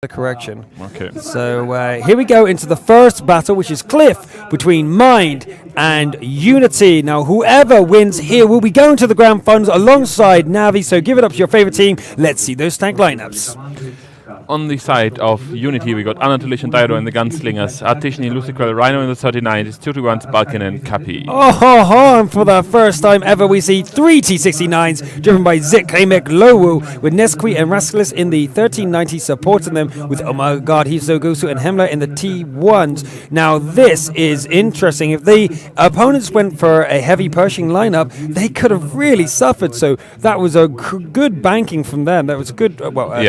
The correction. Okay. So here we go into the first battle, which is Cliff between M1ND and Unity. Now, whoever wins here will be going to the grand finals alongside Navi. So give it up to your favorite team. Let's see those tank lineups. On the side of Unity, we got Anatolish and Dido in the Gunslingers, Artishny, Luciquel, Rhino in the 39s, 221s, Balkan and Kapi. And for the first time ever, we see three T69s driven by Zik, Kamek, Lowu, with Nesqui and Rascalis in the 1390 supporting them with, oh my god, Hiso, Gosu and Himmler in the T1s. Now, this is interesting. If the opponents went for a heavy Pershing lineup, they could have really suffered. So that was a good banking from them. That was a good,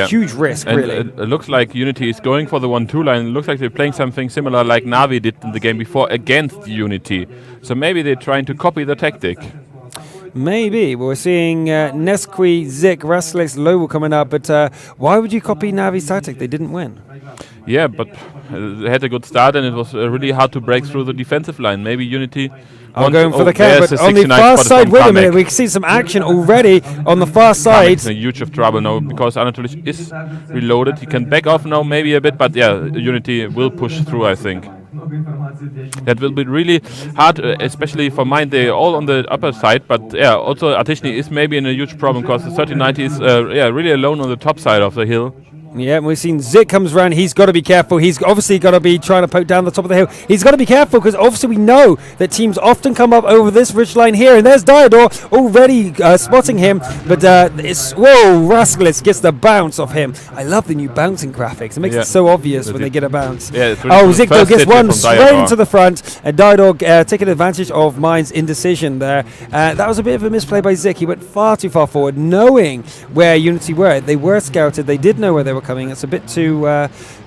huge risk, and really. It looks like Unity is going for the 1-2 line. It looks like they're playing something similar like Navi did in the game before against Unity. So maybe they're trying to copy the tactic. Maybe. We're seeing Nesqui, Zik, Rascalis, Lowu coming up, but why would you copy Navi's tactic? They didn't win. Yeah, but they had a good start and it was really hard to break through the defensive line. Maybe Unity... going for the camp, but on the far side, wait a minute, we can see some action already on the far side. He's in huge of trouble now because Anatolish is reloaded. He can back off now maybe a bit, but yeah, Unity will push through, I think. That will be really hard, especially for M1ND. They're all on the upper side, but yeah, also Artishny is maybe in a huge problem because the 1390 is really alone on the top side of the hill. Yeah, and we've seen Zik comes around. He's got to be careful. He's obviously got to be trying to poke down the top of the hill. He's got to be careful because obviously we know that teams often come up over this ridge line here. And there's Diodor already spotting him. But Rascalis gets the bounce off him. I love the new bouncing graphics. It makes it so obvious when they get a bounce. Yeah, really Zik though gets one straight into the front. And Diodor taking advantage of M1ND's indecision there. That was a bit of a misplay by Zik. He went far too far forward, knowing where Unity were. They were scouted. They did know where they were coming. It's a bit too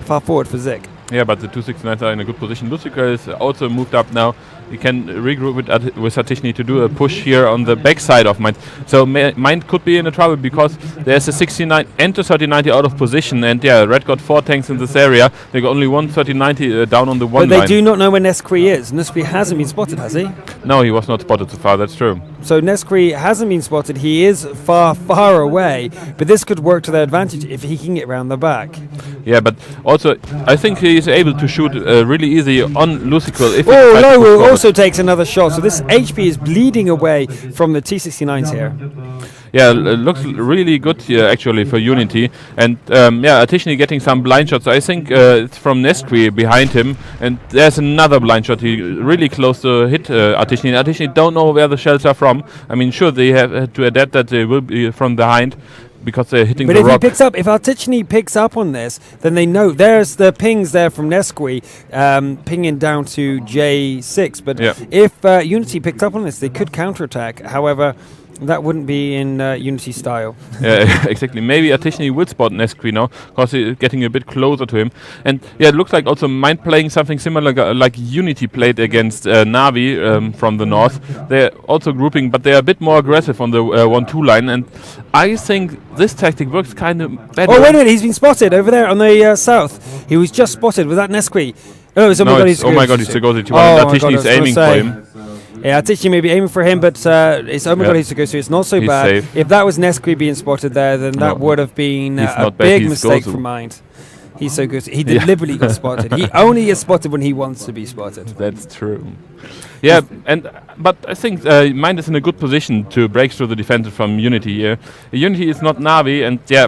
far forward for Zik. Yeah, but the 269s are in a good position. Luciquel is also moved up now. He can regroup with Artishny to do a push here on the backside of M1ND. So M1ND could be in a trouble because there's a 69 and a 3090 out of position. And yeah, Red got 4 tanks in this area. They got only one 3090 down on the one line. But they do not know where Nesqui is. Nesqui hasn't been spotted, has he? No, he was not spotted so far, that's true. So Nesqui hasn't been spotted. He is far, far away. But this could work to their advantage if he can get round the back. Yeah, but also I think he is able to shoot really easy on Luciquel. If Lowu also takes another shot. So this HP is bleeding away from the T69s here. Yeah, it looks really good here actually for Unity. And Artishny getting some blind shots. I think it's from Nesqui behind him. And there's another blind shot. He really close to hit Artishny. Artishny don't know where the shells are from. I mean, sure, they have to adapt that they will be from behind, because they're hitting the rock. But if Artishny picks up on this, then they know. There's the pings there from Nesqui, pinging down to J6. But if Unity picked up on this, they could counterattack. However, that wouldn't be in Unity style. Yeah, exactly. Maybe Artishny will spot Nesqui now, because he's getting a bit closer to him. And yeah, it looks like also M1ND playing something similar like Unity played against Navi from the north. They're also grouping, but they're a bit more aggressive on the 1-2 line. And I think this tactic works kind of better. Oh, wait a minute. He's been spotted over there on the south. He was just spotted with that Nesqui. Oh, it's oh my god, he's Artishny is aiming for him. Yeah, Artishny may be aiming for him, but it's oh my god, he's to go through. It's not so bad. Safe. If that was Nesqui being spotted there, then that would have been a big mistake from M1ND. He's so good. He deliberately got spotted. He only gets spotted when he wants to be spotted. That's true. Yeah, but I think M1ND is in a good position to break through the defense from Unity here. Unity is not Navi, and yeah,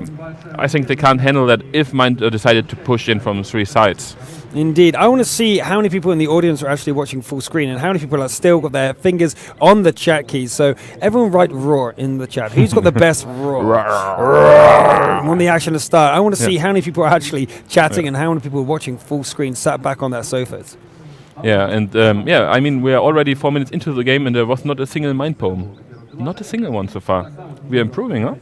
I think they can't handle that if M1ND decided to push in from 3 sides. Indeed. I want to see how many people in the audience are actually watching full screen and how many people have still got their fingers on the chat keys. So everyone write roar in the chat. Who's got the best roar? I want the action to start. I want to see how many people are actually chatting and how many people are watching full screen sat back on their sofas. Yeah, and I mean, we are already 4 minutes into the game and there was not a single M1ND poem. Not a single one so far. We are improving, huh?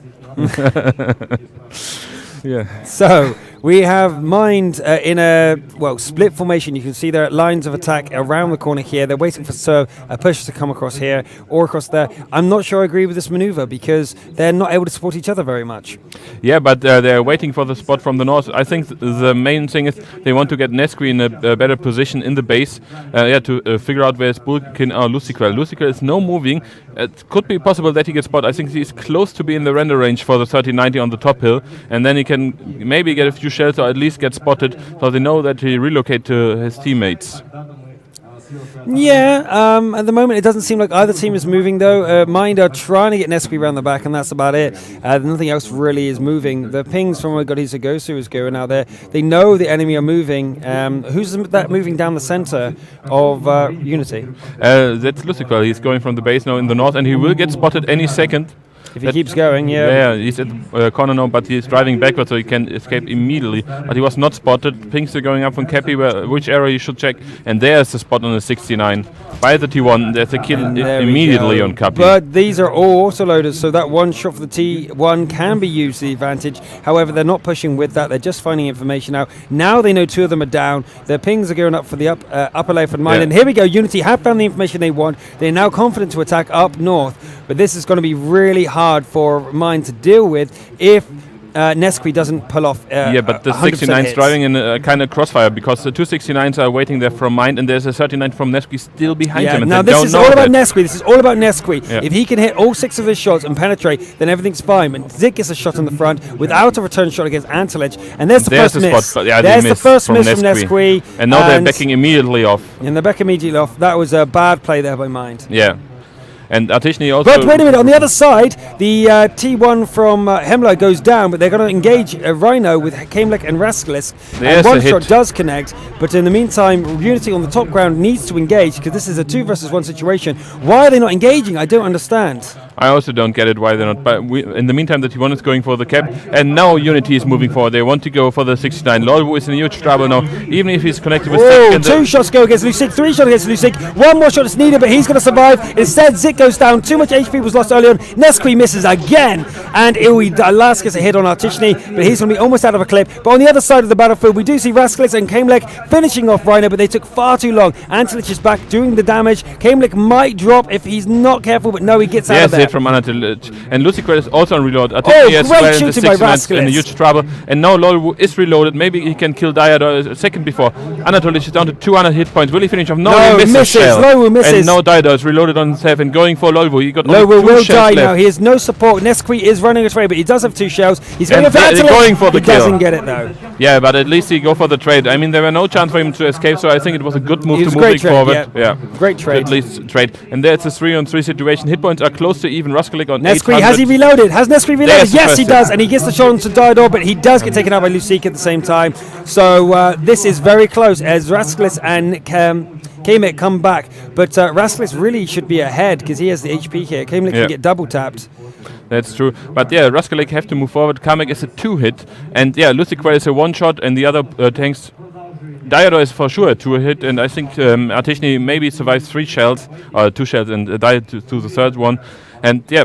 Yeah. So we have M1ND in a split formation. You can see their lines of attack around the corner here. They're waiting for a push to come across here or across there. I'm not sure I agree with this maneuver because they're not able to support each other very much. Yeah, but they're waiting for the spot from the north. I think the main thing is they want to get Nesqui in a better position in the base. To figure out where's Bulkin or Luciquel. Luciquel is no moving. It could be possible that he gets spot. I think he's close to be in the render range for the 3090 on the top hill, and then he can maybe get a few shells or at least get spotted, so they know that he relocate to his teammates. Yeah, at the moment it doesn't seem like either team is moving though. Mind are trying to get Nesquik around the back, and that's about it. Nothing else really is moving. The pings from Gosu is going out there. They know the enemy are moving. Who's that moving down the center of Unity? That's Lucifer. He's going from the base now in the north, and he will get spotted any second. If he keeps going, Yeah, he's at the corner now, but he's driving backwards, so he can escape immediately. But he was not spotted. Pings are going up from Cappy, which area you should check. And there's the spot on the 69. By the T1, there's a kill immediately on Cappy. But these are all auto-loaders, so that one shot for the T1 can be used to the advantage. However, they're not pushing with that. They're just finding information out. Now they know two of them are down. Their pings are going up for the upper left and mine. Yeah. And here we go. Unity have found the information they want. They're now confident to attack up north. But this is going to be really hard for mine to deal with if Nesquik doesn't pull off. But the 69's driving in a kind of crossfire because the two 69s are waiting there from mine, and there's a 39 from Nesquik still behind him. And now this is all about Nesquik. This is all about Nesquik. If he can hit all 6 of his shots and penetrate, then everything's fine. But Zik gets a shot in the front without a return shot against Antelich, and there's the first miss. Spot, but there's the first miss from Nesquik. And now they're backing immediately off. And they're back immediately off. That was a bad play there by Mind. Yeah. And Artishny also... But wait a minute, on the other side, the T1 from Hemler goes down, but they're going to engage Rhino with Kaimlik and Rascalis. And one shot does connect, but in the meantime, Unity on the top ground needs to engage, because this is a 2 versus 1 situation. Why are they not engaging? I don't understand. I also don't get it why they're not. But in the meantime, the T1 is going for the cap, and now Unity is moving forward. They want to go for the 69. Lolbu is in huge trouble now, even if he's connected with Zik. 2 shots go against Lusik, 3 shots against Lusik. 1 more shot is needed, but he's going to survive. Instead, Zik goes down. Too much HP was lost early on. Nesquik misses again, and last gets a hit on Artishny, but he's going to be almost out of a clip. But on the other side of the battlefield, we do see Rascalis and Kaimlik finishing off Rhino, but they took far too long. Antelich is back doing the damage. Kaimlik might drop if he's not careful, but no, he gets out of there. Yes, hit from Antelich. And Lucifer is also on reload. Great shooting by Rascalis. In huge trouble. And now Lolbu is reloaded. Maybe he can kill Diador a second before. Anatolich is down to 200 hit points. Will he finish off? No, he misses. Lolbu misses. And now Diador is reloaded on himself and going for Lolbu. He got Lolbu will die left. now. He has no support. Nesquik is running away, but he does have 2 shells. He's going for the kill. He doesn't get it though. Yeah, but at least he go for the trade. I mean, there were no chance for him to escape, so I think it was a good move to move forward. Yeah, great trade. At least trade. And there's a 3-on-3 situation. Hit points are close to even. Rascalis on Nesquik, has he reloaded? Has Nesquik reloaded? Yes, he does, and he gets the shot onto Diador, but he does get taken out by Lusik at the same time. So this is very close as Rascalis and Kaimlik come back, but Rascalis really should be ahead because he has the HP here. Kaimlik can get double tapped. That's true. But yeah, Rascalis have to move forward. Kamek is a 2-hit, and yeah, Lucifer is a 1-shot, and the other tanks. Diador is for sure a 2-hit, and I think Artishny maybe survives 3 shells, or 2 shells, and died to the third one. And yeah,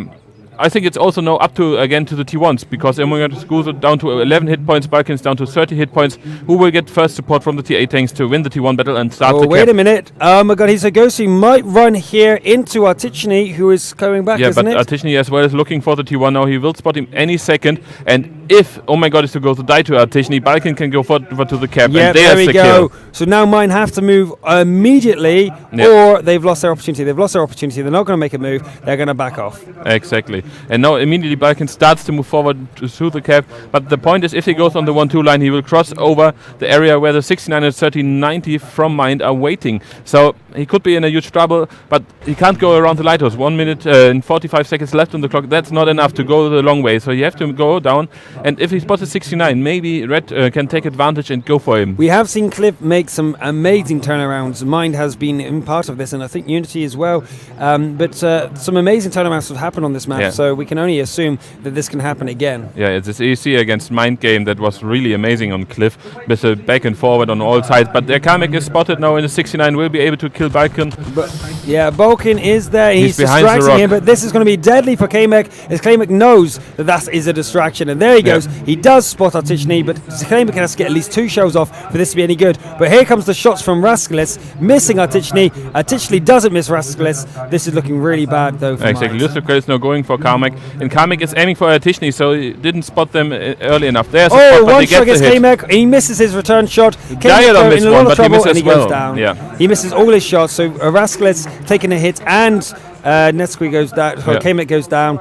I think it's also now up to again to the T1s because M1ND goes down to 11 hit points, Balkans down to 30 hit points. Who will get first support from the T8 tanks to win the T1 battle and start the cap? Wait a minute. Oh my god, Gosu might run here into Artishny, who is coming back, isn't it? Yeah, but Artishny as well is looking for the T1 now. He will spot him any second. And if M1ND is to go to die to Artishny, Balkan can go for to the cap. Yeah, and there we go. Kill. So now mine have to move immediately, or they've lost their opportunity. They've lost their opportunity. They're not going to make a move. They're going to back off. Exactly. And now immediately Balkan starts to move forward through the cap. But the point is, if he goes on the 1-2 line, he will cross over the area where the 69 and 3090 from Mind are waiting. So he could be in a huge trouble, but he can't go around the lighthouse. 1 minute and 45 seconds left on the clock. That's not enough to go the long way. So you have to go down. And if he spots a 69, maybe Red can take advantage and go for him. We have seen Cliff make some amazing turnarounds. Mind has been in part of this, and I think Unity as well. But some amazing turnarounds have happened on this map, so we can only assume that this can happen again. Yeah, it's this EC against Mind game that was really amazing on Cliff, with a back and forward on all sides. But their Kamek is spotted now in the 69, will be able to kill Balkan. Yeah, Balkan is there. He's behind distracting him, but this is going to be deadly for Kamek, as Kamek knows that is a distraction. And there he goes. He does spot Artishny, but Kamek has to get at least 2 shells off for this to be any good. But here comes the shots from Rascalis, missing Artishny. Artishny doesn't miss Rascalis. This is looking really bad, though, for exactly. Mind. Lucifer is now going for Kamek, and Kamek is aiming for Artishny, so he didn't spot them early enough. There's a spot, but one they shot get against the hit. Kamek. He misses his return shot. Diador Kamek in a lot of trouble, and he well. goes down. Yeah. He misses all his shots, so Rascalis taking a hit, and Neskui goes down, Kmek goes down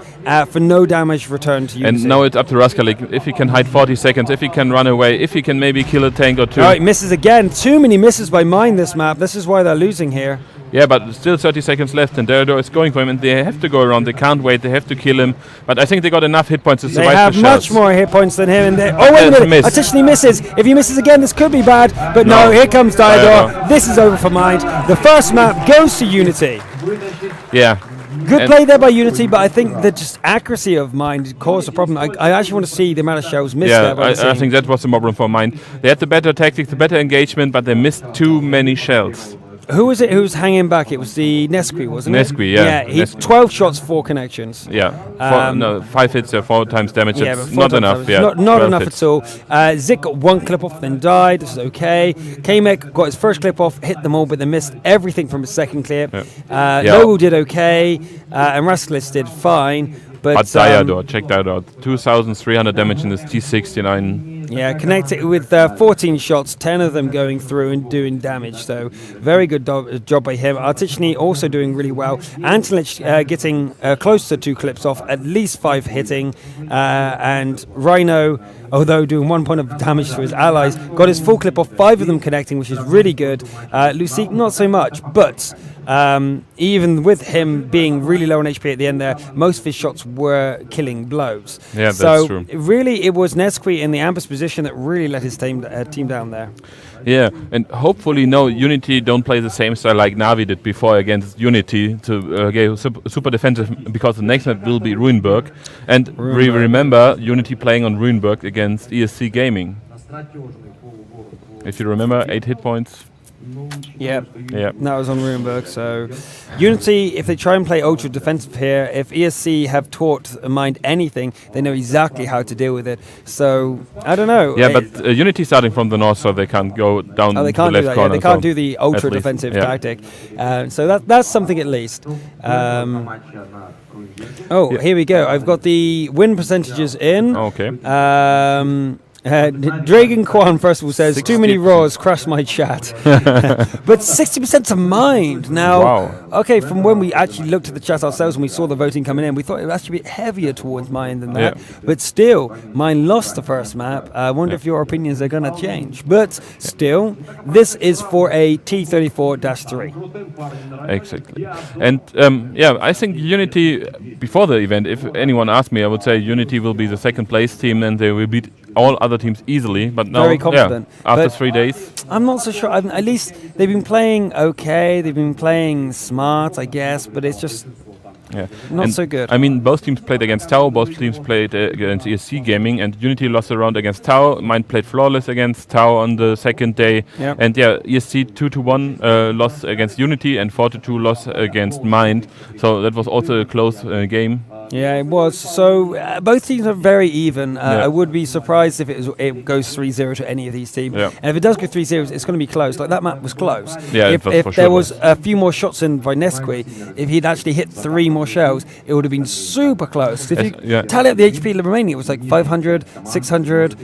for no damage returned to you. And now it's up to Raskalik. If he can hide 40 seconds, if he can run away, if he can maybe kill a tank or two. All right, misses again. Too many misses by Mind this map. This is why they're losing here. Yeah, but still 30 seconds left, and Derador is going for him, and they have to go around. They can't wait. They have to kill him. But I think they got enough hit points to survive. They have much more hit points than him. Oh, wait a minute. Atishni misses. If he misses again, this could be bad. But no, here comes Derador. This is over for Mind. The first map goes to Unity. Yeah. Good play there by Unity, but I think the just accuracy of Mind caused a problem. I actually want to see the amount of shells missed there. I think that was the problem for Mind. They had the better tactics, the better engagement, but they missed too many shells. Who was it who was hanging back? It was the Neskui, wasn't it? Neskui, yeah. Yeah, 12 shots, 4 connections. Yeah, 5 hits, 4 times damage. Yeah, it's not enough. Yeah, not enough hits. At all. Zik got 1 clip off, then died. This is okay. Kmek got his first clip off, hit them all, but they missed everything from his second clip. Nobu did okay, and Rascalis did fine. But Derador, check that out. 2,300 damage in this T69. Yeah, connected with 14 shots, 10 of them going through and doing damage. So very good job by him. Artichny also doing really well. Antolich getting close to 2 clips off, at least 5 hitting. And Rhino, although doing 1 point of damage to his allies, got his full clip off, 5 of them connecting, which is really good. Lucic, not so much, but even with him being really low on HP at the end there, most of his shots were killing blows. Yeah, that's true. Really, it was Neskui in the Ambus position that really let his team down there. Yeah, and hopefully Unity don't play the same style like Navi did before against Unity to get super defensive, because the next map will be Ruinberg. And we remember Unity playing on Ruinberg against ESC Gaming. If you remember, 8 hit points. Yeah, that was on Ruinberg. So Unity, if they try and play ultra defensive here, if ESC have taught Mind anything, they know exactly how to deal with it. So I don't know. Yeah, but Unity starting from the north, so they can't go down the left corner. Yeah, they can't do the ultra defensive tactic. So that's something at least. Here we go. I've got the win percentages in. Okay. Dragon Kwan first of all says, too many roars crashed my chat. But 60% to Mind. Now, okay, from when we actually looked at the chat ourselves and we saw the voting coming in, we thought it would actually be heavier towards Mind than that. But still, Mind lost the first map. I wonder if your opinions are going to change. But still, this is for a T34-3. Exactly. And I think Unity, before the event, if anyone asked me, I would say Unity will be the second place team and they will beat all other teams easily, but now, very confident. After 3 days, I'm not so sure. At least they've been playing okay. They've been playing smart, I guess, but it's just not so good. I mean, both teams played against Tau. Both teams played against ESC Gaming, and Unity lost a round against Tau. Mind played flawless against Tau on the second day, and ESC 2-1 lost against Unity, and 4-2 lost against Mind. So that was also a close game. Yeah, it was. So both teams are very even. I would be surprised if it goes 3-0 to any of these teams. And if it does go 3-0, it's going to be close. Like that map was close. Yeah, if there was a few more shots in by Neskui, if he'd actually hit 3 more shells, it would have been super close. If you tally up the HP remaining, it was like 500, 600,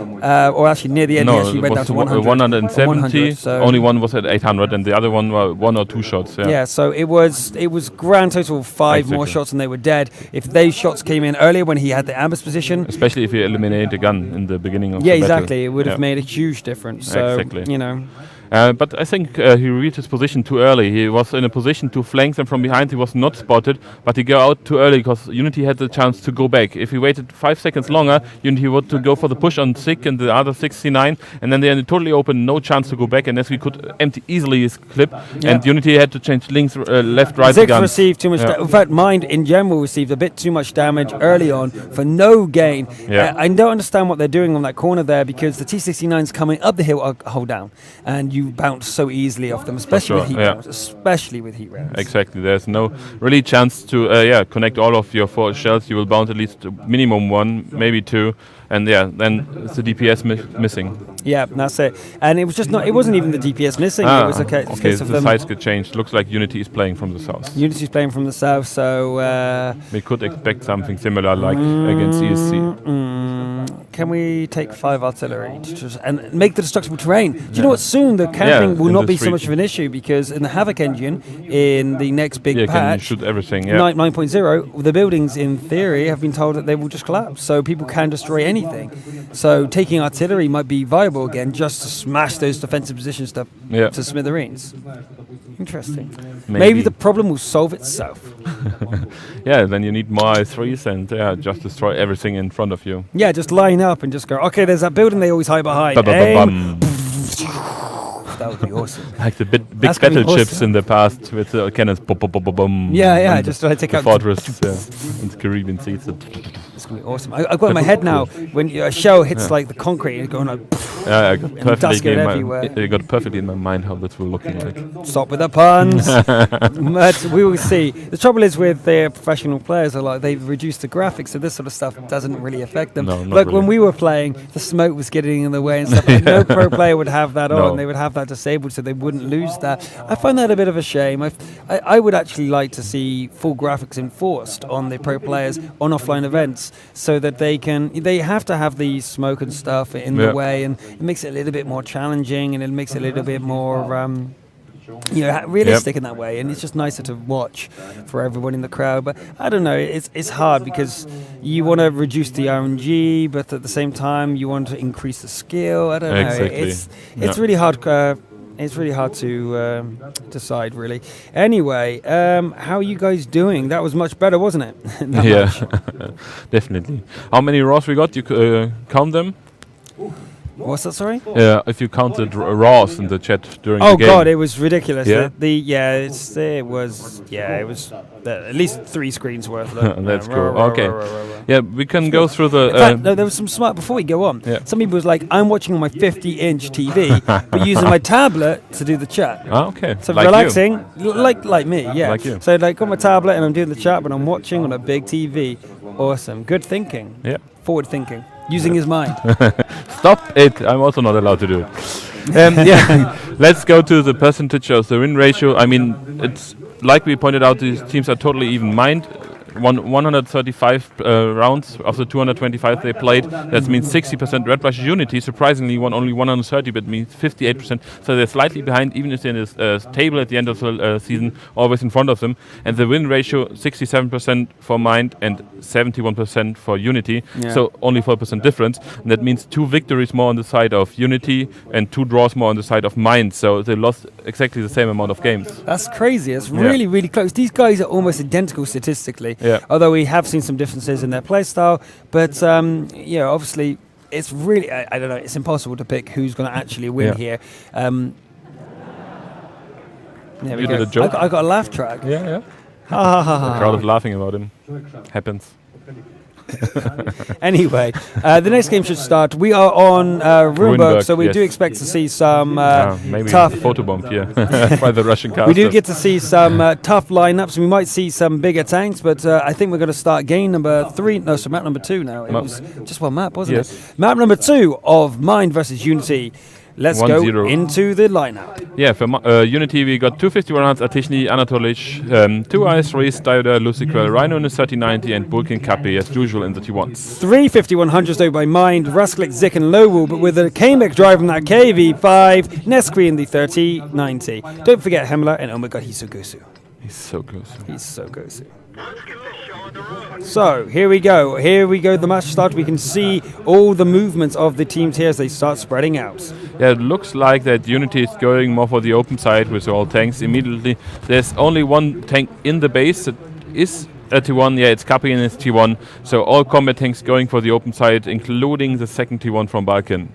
or actually near the end, he actually went down to 100. 170. So only one was at 800, and the other one were 1 or 2 shots. Yeah, so it was grand total of 5 more shots, and they were dead. If they shots came in earlier when he had the Ambus position, especially if he eliminated the gun in the beginning of the exactly, battle. it would have made a huge difference. So, you know. But I think he reached his position too early. He was in a position to flank them from behind. He was not spotted, but he got out too early because Unity had the chance to go back. If he waited 5 seconds longer, Unity would to go for the push on Sick and the other 69, and then they had totally open, no chance to go back, and as we could empty easily his clip, and Unity had to change links, left, right. Sick received too much. In fact, Mind in general received a bit too much damage early on for no gain. I don't understand what they're doing on that corner there, because the T69's coming up the hill, hold down, and you bounce so easily off them, especially with heat rounds. Especially with heat rounds. Exactly. There's no really chance to connect all of your 4 shells. You will bounce at least minimum 1, maybe 2, and then it's the DPS missing. Yeah, that's it. And it was just not. It wasn't even the DPS missing. It was okay. The sides could change. Looks like Unity is playing from the south. Unity's playing from the south, so we could expect something similar like against ESC. can we take 5 artillery and make the destructible terrain? Do you know what? Soon the camping will not be so much of an issue, because in the Havoc engine, in the next big patch, can shoot everything. 9.0, the buildings in theory have been told that they will just collapse, so people can destroy anything. So taking artillery might be viable again, just to smash those defensive positions to smithereens. Interesting. Maybe the problem will solve itself. Yeah, then you need more I3s and just destroy everything in front of you. Yeah, just line up and just go, okay, there's that building they always hide behind. That would be awesome. Like the big battleships in the past with cannons. Yeah, just try to take out fortress and Caribbean seas. It's going to be awesome. I've got in my head now, when a shell hits like the concrete, it's going like... I got perfectly in my mind how this will look like. Stop with the puns. But we will see. The trouble is with their professional players, they've reduced the graphics, so this sort of stuff doesn't really affect them. Like when we were playing, the smoke was getting in the way and stuff. Like no pro player would have that on. They would have that disabled, so they wouldn't lose that. I find that a bit of a shame. I would actually like to see full graphics enforced on the pro players on offline events, so that they have to have the smoke and stuff in the way, and it makes it a little bit more challenging, and it makes it a little bit more realistic in that way, and it's just nicer to watch for everyone in the crowd. But I don't know, it's hard because you want to reduce the RNG, but at the same time you want to increase the skill. I don't know. It's really hard. It's really hard to decide, really. Anyway, how are you guys doing? That was much better, wasn't it? Yeah, definitely. How many Raws we got? You count them? What's that, sorry? Yeah, if you counted Raws in the chat during the game. Oh god, it was ridiculous. Yeah? It was at least 3 screens worth. That's cool. Okay. Yeah, we can go through the... In fact, there was some smart... Before we go on, some people was like, I'm watching on my 50-inch TV, but using my tablet to do the chat. Oh, okay. So like relaxing, like me, yeah. Like you. So got my tablet and I'm doing the chat, but I'm watching on a big TV. Awesome. Good thinking. Yeah. Forward thinking. Using his mind. Stop it. I'm also not allowed to do it. Let's go to the percentage of the win ratio. I mean, it's like we pointed out, these teams are totally even mined. 135 rounds of the 225 they played. That means 60% Red Rush. Unity surprisingly won only 130, but means 58%. So they're slightly behind, even if they're in this table at the end of the season, always in front of them. And the win ratio 67% for Mind and 71% for Unity. Yeah. So only 4% difference. And that means 2 victories more on the side of Unity and 2 draws more on the side of Mind. So they lost exactly the same amount of games. That's crazy. It's really, really close. These guys are almost identical statistically. Yeah. Although we have seen some differences in their play style, but obviously it's really I don't know. It's impossible to pick who's going to actually win here. There we go. Did a joke? I got a laugh track. Yeah. The crowd is laughing about him. Happens. Anyway, the next game should start. We are on Runeberg, so we do expect to see some maybe tough photobomb here by the Russian casters. We do get to see some tough lineups. We might see some bigger tanks, but I think we're going to start game number 3. No, so map number 2 now. It was just one map, wasn't it? Map number 2 of Mind versus Unity. Let's go into the lineup. Yeah, for Unity we got 251 Hans, Atishni, Anatolic, 2 IS3s, Dioda, Luciquel, Rhino in the 3090 and Bulkin Kapi as usual in the T1s. 3 5100s though by Mind, Rasklik, Zik and Lowell, but with a Kamek driving that KV5, Nesqui in the 3090. Don't forget Hemler, and oh my god, he's so gosu. He's so gosu. So here we go. The match starts. We can see all the movements of the teams here as they start spreading out. Yeah, it looks like that Unity is going more for the open side with all tanks immediately. There's only one tank in the base that is a T1. Yeah, it's Kapi in his T1. So all combat tanks going for the open side, including the second T1 from Balkan.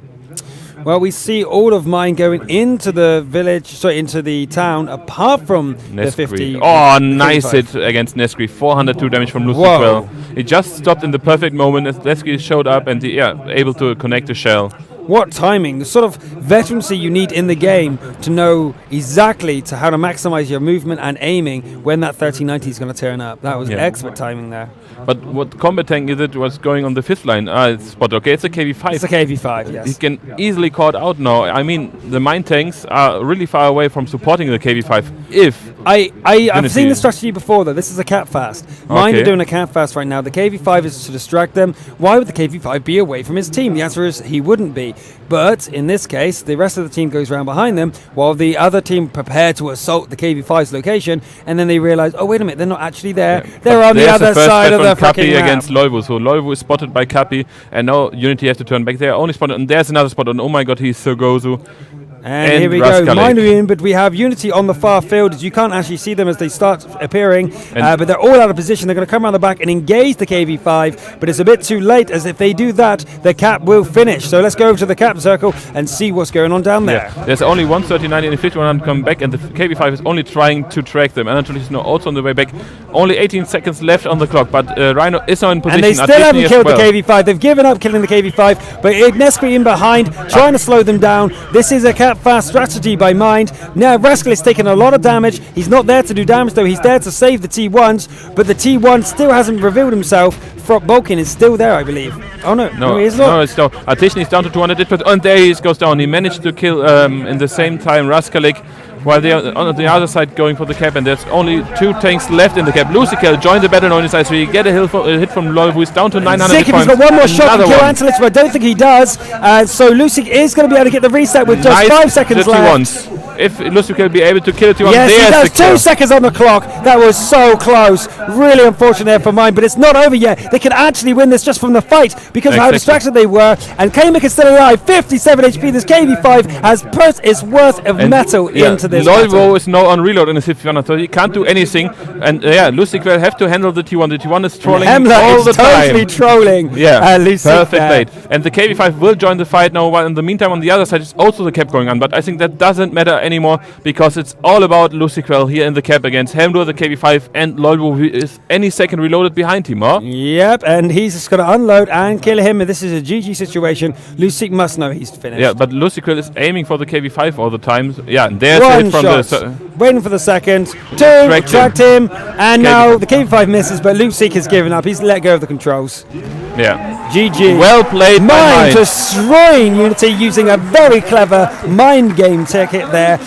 Well, we see all of mine going into the village, into the town, apart from the 50. Oh, nice hit against Nesqui. 402 damage from Luciquel. He just stopped in the perfect moment as Nesqui showed up and able to connect the shell. what timing, the sort of veterancy you need in the game to know exactly to how to maximize your movement and aiming when that 1390 is going to turn up. That was expert timing there. But what combat tank is it was going on the 5th line? It's spot. Okay, it's a KV5. It's a KV5, yes. He can easily caught out now. I mean, the mine tanks are really far away from supporting the KV5. If I've seen the strategy before, though. This is a cap fast. Mind are doing a cap fast right now. The KV5 is to distract them. Why would the KV5 be away from his team? The answer is he wouldn't be. But in this case, the rest of the team goes around behind them while the other team prepare to assault the KV5's location, and then they realize, oh, wait a minute, they're not actually there. Yeah, they're on the other side of the fucking map. Against Loivu. So Loivu is spotted by Kapi, and now Unity has to turn back. They are only spotted, and there's another spot on. Oh my god, he's so gozu. And here we go, Mind in, but we have Unity on the far field. As you can't actually see them as they start appearing, but they're all out of position. They're going to come around the back and engage the KV5, but it's a bit too late, as if they do that, the cap will finish. So let's go over to the cap circle and see what's going on down there. Yeah. There's only 139 and 5100 come back, and the KV5 is only trying to track them. Anatoly is now also on the way back. Only 18 seconds left on the clock, but Rhino is now in position. And they still haven't killed the KV5. They've given up killing the KV5, but Nesky in behind, trying to slow them down. This is a cap fast strategy by Mind. Now Rascal is taking a lot of damage. He's not there to do damage, though. He's there to save the T1s, but the T1 still hasn't revealed himself. Vulcan is still there, I believe. Oh no, he is not. No, it's down. Artisan is down to 200, and there he goes down. He managed to kill in the same time Raskalik, while they are on the other side going for the cap, and there's only 2 tanks left in the cap. Lucikel joined the battle on his side, so you get a hit from Loivu, who is down to 900 Zik, points. He's got one more shot to kill Antelich, but I don't think he does. So Lucic is going to be able to get the reset with just 5 seconds left. If Lucic will be able to kill it, yes, he does. 2 seconds on the clock. That was so close. Really unfortunate there for Mine, but it's not over yet. They could actually win this just from the fight because of how distracted they were. And Kamek is still alive. 57 HP. This KV5 has put its worth of metal into this. Loivu is now on reload in his 51, so he can't do anything. And Lucic will have to handle the T1. The T1 is trolling all the time. Totally trolling. Perfect plate. And the KV5 will join the fight now. While in the meantime, on the other side, is also the cap going on. But I think that doesn't matter anymore, because it's all about Luciquel here in the cap against Helmdur, the KV5, and Loivu, who is any second reloaded behind him, huh? Yep, and he's just going to unload and kill him, and this is a GG situation. Lucic must know he's finished. Yeah, but Luciquel is aiming for the KV5 all the time. Yeah, and there's a hit from the... Waiting for the second. 2, tracked him, and now the KV5 misses, but Lucic has given up. He's let go of the controls. Yeah. GG. Well played by Mind. Destroying Unity using a very clever mind game ticket there.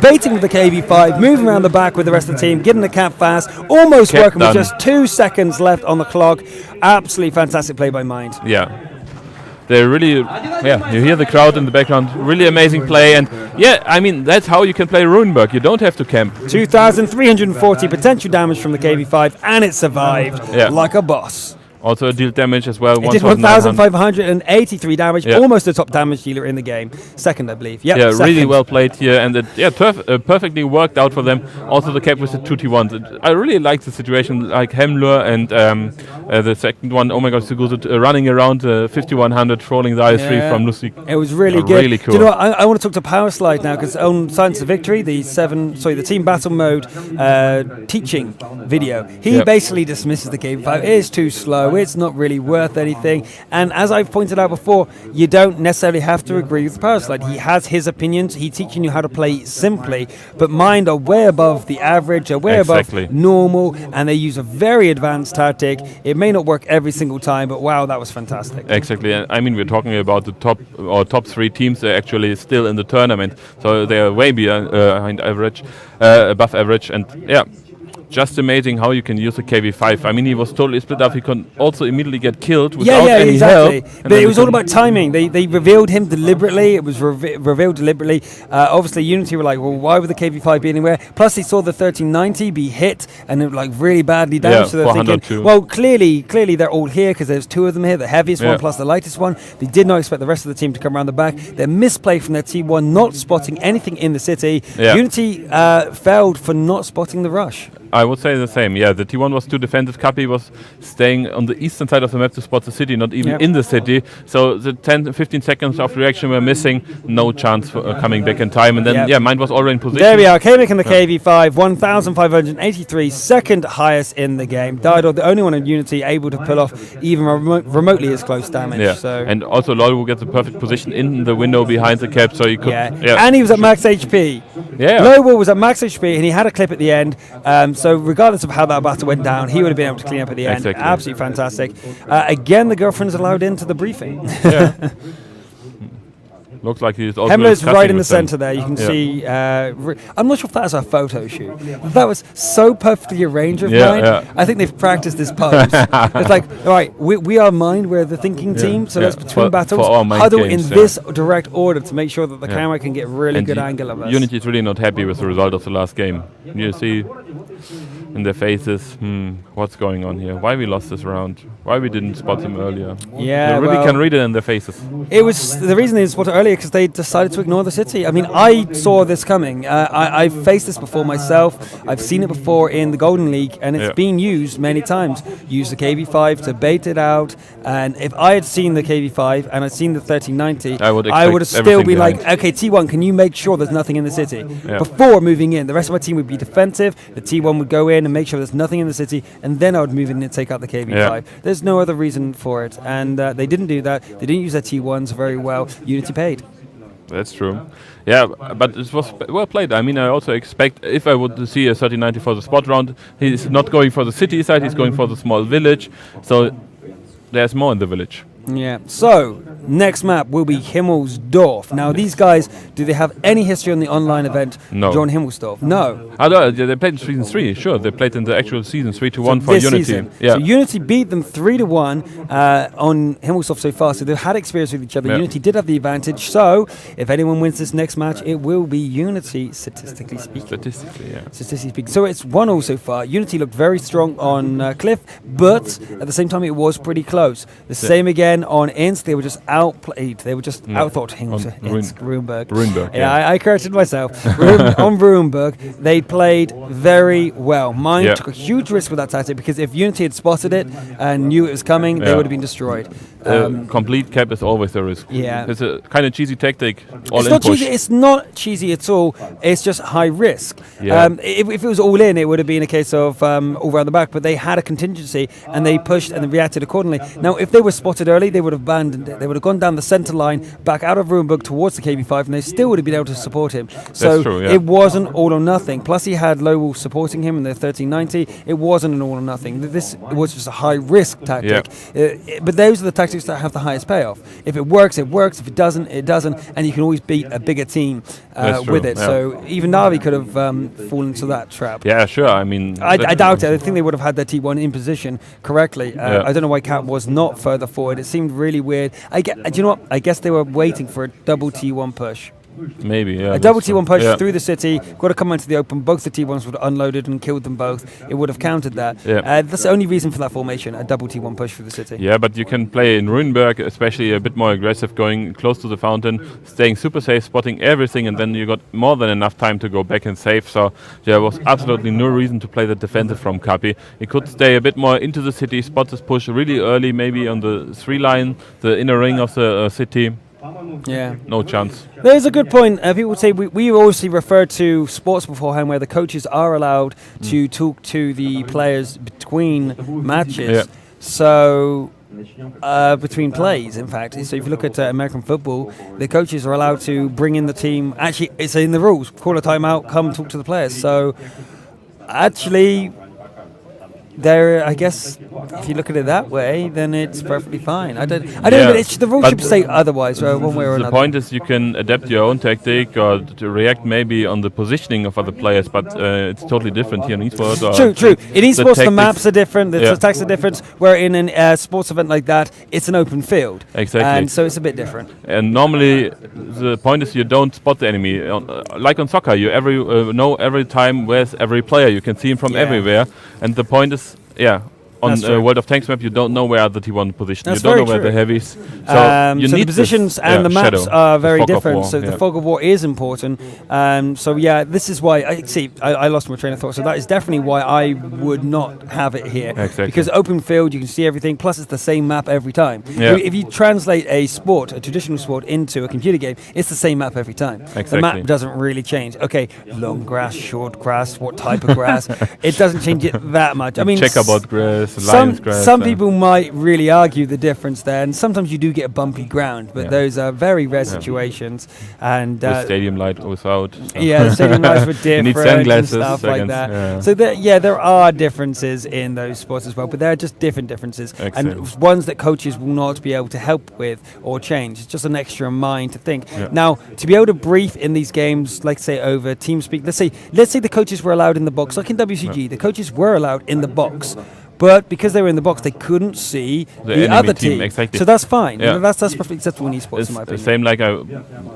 Baiting with the KV5, moving around the back with the rest of the team, getting the cap fast, almost working with just 2 seconds left on the clock. Absolutely fantastic play by Mind. Yeah. They're really, you hear the crowd in the background. Really amazing play, and I mean, that's how you can play Runeberg. You don't have to camp. 2,340 potential damage from the KV5, and it survived like a boss. Also deal damage as well. It did 1,583 damage, almost the top damage dealer in the game. Second, I believe. Second. Really well played here, and it perfectly worked out for them. Also the cap with the 2T1s. I really like the situation, like Hemlur and the second one, oh my god, running around 5100, trolling the IS-3 from Lucic. It was really good. Really cool. Do you know what? I want to talk to Power Slide now, because on Science of Victory, the team battle mode teaching video, he basically dismisses the KV5. It is too slow. It's not really worth anything, and as I've pointed out before, you don't necessarily have to agree with Paraslide. He has his opinions. He's teaching you how to play simply, but Mind are way above the average, are way above normal, and they use a very advanced tactic. It may not work every single time, but wow, that was fantastic. Exactly. And I mean, we're talking about the top 3 teams. They're actually still in the tournament, so they are way behind average, above average, and just amazing how you can use a KV5. I mean, he was totally split up. He could also immediately get killed without any help. But it was all about timing. They revealed him deliberately. It was revealed deliberately. Obviously, Unity were like, well, why would the KV5 be anywhere? Plus, they saw the 1390 be hit and it really badly damaged. So they're thinking, well, clearly they're all here because there's 2 of them here, the heaviest one plus the lightest one. They did not expect the rest of the team to come around the back. Their misplay from their T1 not spotting anything in the city. Unity failed for not spotting the rush. I would say the same. Yeah, the T1 was too defensive. Kapi was staying on the eastern side of the map to spot the city, not even in the city. So the 10-15 seconds of reaction were missing. No chance for coming back in time. And then, MiND was already in position. There we are. Kamic in the KV5, 1,583, second highest in the game. Dido, the only one in Unity able to pull off even remotely as close damage. Yeah, so. and also Lolo gets the perfect position in the window behind the cap, so he could. And he was at max HP. Yeah. Lowell was at max HP, and he had a clip at the end. So regardless of how that battle went down, he would have been able to clean up at the end. Exactly. Absolutely fantastic. Again, the girlfriend's allowed into the briefing. Yeah. Looks like he's also Hemmler's right in the center center there. You can see. I'm not sure if that's a photo shoot. That was so perfectly arranged of mine. I think they've practiced this pose. It's like, all right, we are MiND. We're the thinking team. So let's between battles huddle in this direct order to make sure that the camera can get really good angle of us. Unity is really not happy with the result of the last game. You see in their faces, what's going on here? Why we lost this round? Why we didn't spot him earlier? Yeah, you really can read it in their faces. It was the reason they spotted earlier because they decided to ignore the city. I mean, I saw this coming. I've faced this before myself. I've seen it before in the Golden League, and it's been used many times. Use the KV5 to bait it out, and if I had seen the KV5 and I'd seen the 1390, I would have still been like, okay, T1, can you make sure there's nothing in the city before moving in? The rest of my team would be defensive. The T1 would go in and make sure there's nothing in the city, and then I would move in and take out the KV5. There's no other reason for it, and they didn't do that. They didn't use their T1s very well. Unity paid. That's true. Yeah, but it was well played. I mean, I also expect if I would see a 3090 for the spot round, he's not going for the city side, he's going for the small village. So there's more in the village. Yeah. So next map will be Himmelsdorf. Now these guys, do they have any history on the online event? No. John Himmelsdorf? No. They played in season 3. Sure, they played in the actual season 3-1 for Unity. Season. Yeah. So Unity beat them 3-1 on Himmelsdorf so far. So they've had experience with each other. Unity did have the advantage. So if anyone wins this next match, it will be Unity, statistically speaking. Statistically speaking. So it's 1-1 so far. Unity looked very strong on Cliff, but at the same time it was pretty close. The same again on Inst. They were just outplayed. They were just outthought. Runeberg. I corrected myself. On Runeberg, they played very well. MiND took a huge risk with that tactic because if Unity had spotted it and knew it was coming, they would have been destroyed. Complete cap is always a risk. Yeah. It's a kind of cheesy tactic. It's not cheesy at all. It's just high risk. Yeah. If it was all in, it would have been a case of all around the back, but they had a contingency and they pushed and they reacted accordingly. Now, if they were spotted early, they would have abandoned it. They would have gone down the center line, back out of Runeberg towards the KB5, and they still would have been able to support him. So that's true, it wasn't all or nothing. Plus, he had Lowell supporting him in the 1390. It wasn't an all or nothing. This was just a high risk tactic. But those are the tactics that have the highest payoff. If it works, it works. If it doesn't, it doesn't. And you can always beat a bigger team with it. So even Navi could have fallen into that trap. Yeah, sure. I mean, I doubt it. I think they would have had their T1 in position correctly. I don't know why Cat was not further forward. It seemed really weird. Do you know what? I guess they were waiting for a double T1 push. Maybe, yeah. A double T1 push through the city, got to come into the open. Both the T1s would have unloaded and killed them both. It would have countered that. That's the only reason for that formation, a double T1 push through the city. Yeah, but you can play in Runeberg, especially a bit more aggressive, going close to the fountain, staying super safe, spotting everything, and then you got more than enough time to go back and save. So there was absolutely no reason to play the defensive from Kapi. He could stay a bit more into the city, spot this push really early, maybe on the 3 line, the inner ring of the city. Yeah. No chance. There's a good point. People say we obviously refer to sports beforehand where the coaches are allowed to talk to the players between matches. So between plays, in fact. So if you look at American football, the coaches are allowed to bring in the team. Actually, it's in the rules. Call a timeout, come talk to the players. So actually, there, I guess, if you look at it that way, then it's perfectly fine. I don't know, but the rules should say otherwise, one way or another. The point is, you can adapt your own tactic or to react maybe on the positioning of other players, but it's totally different here in esports. True. In esports, the maps are different, the tactics are different. Where in a sports event like that, it's an open field. Exactly. And so it's a bit different. And normally, the point is you don't spot the enemy. Like on soccer, you know every time where's every player. You can see him from everywhere. And the point is, on That's true. World of Tanks map, you don't know where are the T1 position. That's You don't know very where the true. heavies. So you so need the positions this, and the maps shadow, are the very fog of different. war, So the yeah. fog of war is important. So yeah, this is why I lost my train of thought. So that is definitely why I would not have it here. Exactly. Because open field, you can see everything. Plus, it's the same map every time. Yeah. If you translate a traditional sport, into a computer game, it's the same map every time. The Exactly. map doesn't really change. Okay, long grass, short grass, what type of grass? It doesn't change it that much. I mean, checkerboard grass, lion's grass. some people might really argue the difference there, and sometimes you do get bumpy ground, but Yeah. those are very rare situations. And with stadium light without. So. yeah, the stadium lights were You need different and sunglasses stuff like against- that. yeah. So there are differences in those sports as well, but they're just different differences, and Excellent. ones that coaches will not be able to help with or change. It's just an extra mind to think. Yeah. Now, to be able to brief in these games, like say over TeamSpeak, let's say the coaches were allowed in the box, like in WCG, the coaches were allowed in the box. But because they were in the box, they couldn't see the enemy other team, team. exactly. So that's fine. Yeah. That's perfectly acceptable in esports, It's in my the opinion. same like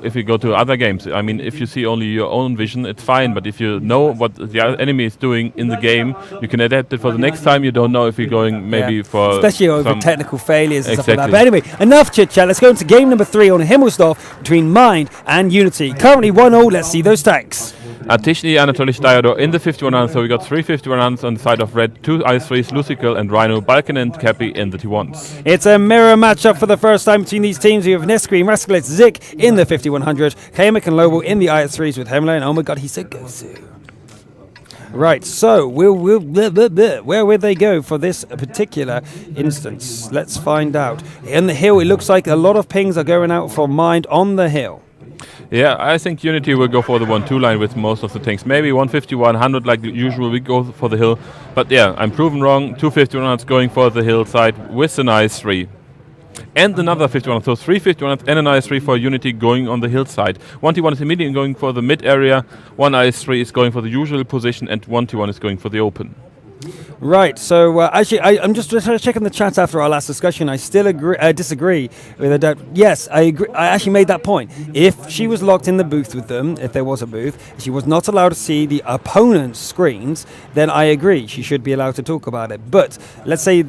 if you go to other games. I mean, if you see only your own vision, it's fine. But if you know what the other enemy is doing in the game, you can adapt it for the next time. You don't know if you're going maybe for especially over some technical failures and stuff like that. Exactly. But anyway, enough chit chat. Let's go into game number 3 on Himmelsdorf between MiND and Unity. Currently 1-0. Let's see those stacks. Atishni, Anatoly Steyador in the 5100s. So we got 3 5100s on the side of red, 2 i3s, Lucical and Rhino, Balkan and Cappy in the T1s. It's a mirror matchup for the first time between these teams. We have Neskri and Raskalets Zik in the 5100, Kamek and Lobo in the IS3s with Hemler, and oh my god, he said Gosu. Right, so where will they go for this particular instance? Let's find out. In the hill, it looks like a lot of pings are going out for MiND on the hill. Yeah, I think Unity will go for the 1-2 line with most of the tanks. Maybe 150, 100 like usual, we go for the hill. But yeah, I'm proven wrong. 2 5100s going for the hillside with an IS3. And another 5100, so 3 5100s and an IS3 for Unity going on the hillside. 1T1 is immediately going for the mid area, 1 IS3 is going for the usual position, and 1T1 is going for the open. Right, so actually, I'm just checking the chat after our last discussion. I still disagree with that. Yes, I agree. I actually made that point. If she was locked in the booth with them, if there was a booth, she was not allowed to see the opponent's screens, then I agree. She should be allowed to talk about it. But let's say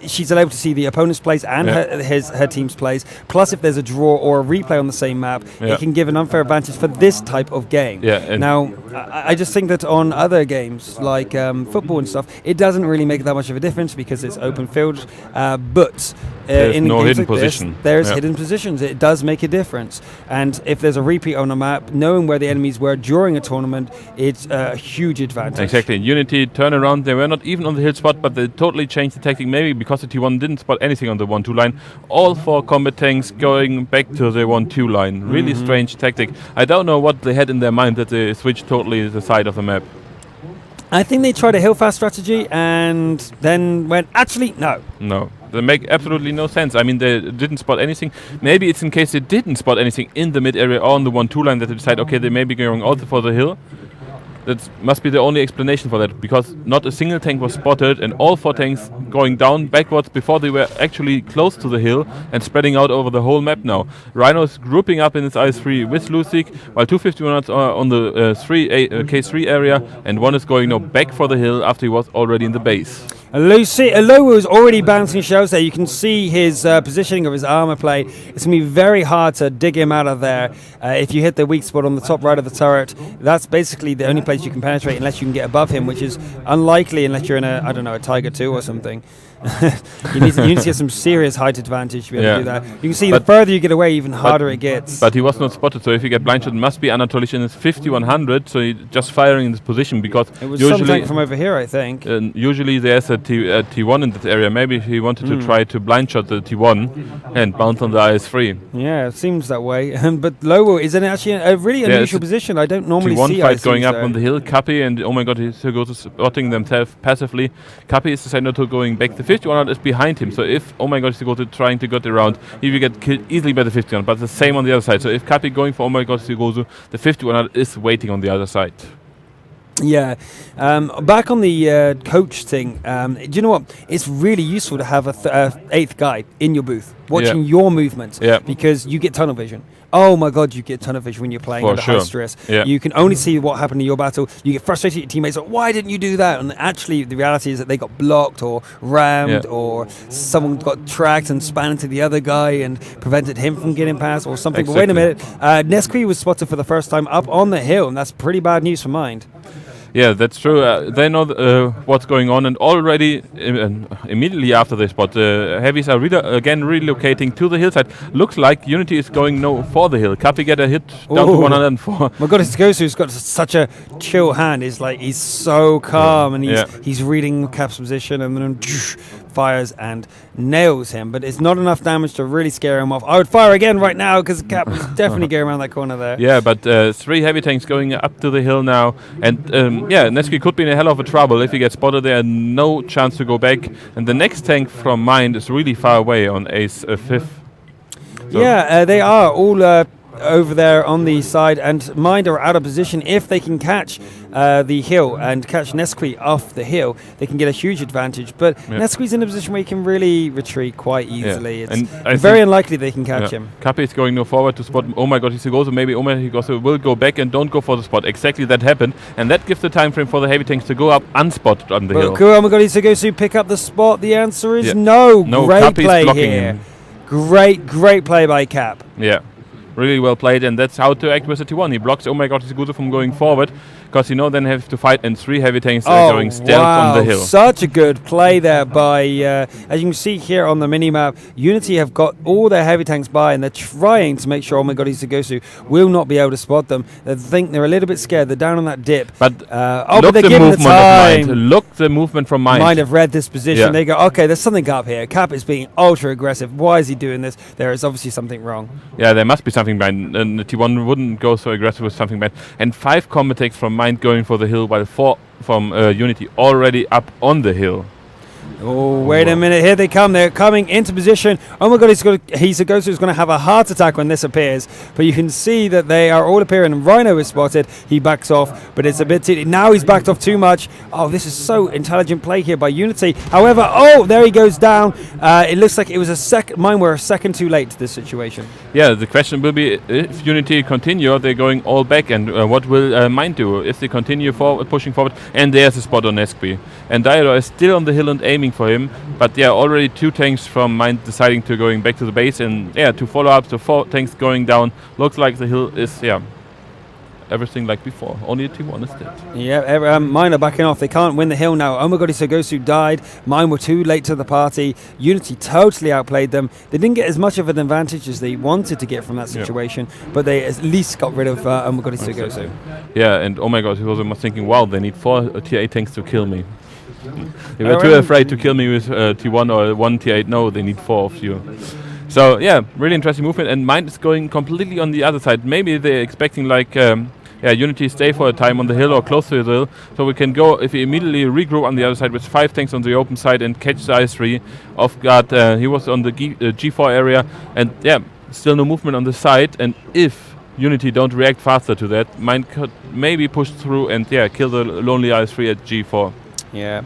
she's able to see the opponent's plays and her team's plays. Plus, if there's a draw or a replay on the same map, it can give an unfair advantage for this type of game. Yeah, now, I just think that on other games like football and stuff, it doesn't really make that much of a difference because it's open field. But there's in no games hidden like position. there's hidden positions. It does make a difference. And if there's a repeat on a map, knowing where the enemies were during a tournament, it's a huge advantage. Exactly. Unity turn around. They were not even on the hill spot, but they totally changed the tactic. Maybe because the T1 didn't spot anything on the 1-2 line. All 4 combat tanks going back to the 1-2 line. Really strange tactic. I don't know what they had in their mind that they switched totally the side of the map. I think they tried a hill fast strategy and then went, actually, no. No. They make absolutely no sense. I mean, they didn't spot anything. Maybe it's in case they didn't spot anything in the mid area or on the 1-2 line that they decide, okay, they may be going also for the hill. That must be the only explanation for that, because not a single tank was spotted and all 4 tanks going down backwards before they were actually close to the hill and spreading out over the whole map now. Rhino is grouping up in his IS3 with Lucic, while 2 5100s are on the K3 area, and 1 is going now back for the hill after he was already in the base. Lowo is already bouncing shells there. You can see his positioning of his armor plate. It's going to be very hard to dig him out of there. If you hit the weak spot on the top right of the turret, that's basically the only place you can penetrate unless you can get above him, which is unlikely unless you're in a Tiger 2 or something. you need to get some serious height advantage to be able to do that. You can see the further you get away, even harder it gets. But he was not spotted, so if you get blind shot, it must be Anatoly in his 5100, so he's just firing in this position, because it was usually some tank from over here, I think. Usually there's a T1 in this area. Maybe he wanted to try to blind shot the T1 and bounce on the IS3. Yeah, it seems that way. But Lowo is actually a really unusual position. I don't normally T1 see fight ISs going up there. on the hill. Cappy, and oh my god, he's so good to spotting themselves passively. Cappy is decided not to going back. The 5100 is behind him, so if, oh my god, he's trying to get around, he will get killed easily by the 5100, but the same on the other side. So if Cappy going for, oh my god, the 5100 is waiting on the other side. Yeah. Back on the coach thing, do you know what? It's really useful to have a 8th guy in your booth watching your movements, because you get tunnel vision. Oh my God, you get a ton of vision when you're playing For under high sure. stress. Yeah. You can only see what happened in your battle. You get frustrated at your teammates, like, why didn't you do that? And actually, the reality is that they got blocked or rammed, or someone got tracked and span into the other guy and prevented him from getting past or something. Exactly. But wait a minute, Nesquik was spotted for the first time up on the hill, and that's pretty bad news for Mind. Yeah, that's true. They know what's going on, and already immediately after they spot, heavies are again relocating to the hillside. Looks like Unity is going for the hill. Kapi get a hit down to 104. My God, it's Gosu's got such a chill hand. He's so calm, and he's reading Cap's position, and then fires and nails him. But it's not enough damage to really scare him off. I would fire again right now because Cap was definitely going around that corner there. Yeah, but 3 heavy tanks going up to the hill now, and Nesquik could be in a hell of a trouble if he gets spotted there. No chance to go back, and the next tank from Mind is really far away on Ace 5th. So They are all over there on the side, and Mind are out of position. If they can catch the hill and catch Nesquik off the hill, they can get a huge advantage. But Nesquik's in a position where he can really retreat quite easily. It's very unlikely they can catch him. Kapi is going forward to spot. Oh my God, he goes. Maybe he will go back and don't go for the spot. Exactly, that happened, and that gives the time frame for the heavy tanks to go up unspotted on the hill. Cool. Oh my God, he's going to pick up the spot. The answer is no. Great Kapi play is blocking here. him. Great play by Cap. Yeah. Really well played, and that's how to act with the T1. He blocks, oh my God, he's good from going forward, because then have to fight, and 3 heavy tanks going stealth on the hill. Such a good play there by, as you can see here on the mini-map, Unity have got all their heavy tanks by, and they're trying to make sure, oh my God, Gosu will not be able to spot them. They think they're a little bit scared. They're down on that dip. But but they're the giving movement the time. of Mind. Look the movement from Mind. Mind have read this position. They go, okay, there's something up here. Cap is being ultra aggressive. Why is he doing this? There is obviously something wrong. Yeah, there must be something behind. And the T1 wouldn't go so aggressive with something behind. And 5 combat takes from Mind going for the hill, while 4 from Unity already up on the hill. Oh, wait a minute. Here they come. They're coming into position. Oh my God, he's going to have a heart attack when this appears. But you can see that they are all appearing. Rhino is spotted. He backs off, but it's a bit too... Now he's backed off too much. Oh, this is so intelligent play here by Unity. However, there he goes down. It looks like it was Mine were a second too late to this situation. Yeah, the question will be, if Unity continue, they're going all back, and what will Mine do if they continue pushing forward? And there's a spot on Nesquik. And Diodor is still on the hill and aiming for him, but already 2 tanks from Mind deciding to going back to the base, and to follow up, so 4 tanks going down. Looks like the hill is everything like before, only a T1 is dead. Yeah, Mine are backing off. They can't win the hill now. Oh my God, Gosu died. Mine were too late to the party. Unity totally outplayed them. They didn't get as much of an advantage as they wanted to get from that situation, but they at least got rid of Gosu. Yeah, and oh my God, he was thinking, wow, they need 4 tier 8 tanks to kill me. They were too afraid to kill me with T1 or 1 tier 8. No, they need 4 of you. So really interesting movement, and Mind is going completely on the other side. Maybe they're expecting Unity stay for a time on the hill or close to the hill, so we can go, if we immediately regroup on the other side with 5 tanks on the open side and catch the I3 off guard. He was on the G4 area, and still no movement on the side, and if Unity don't react faster to that, Mind could maybe push through and kill the lonely I3 at G4. Yeah.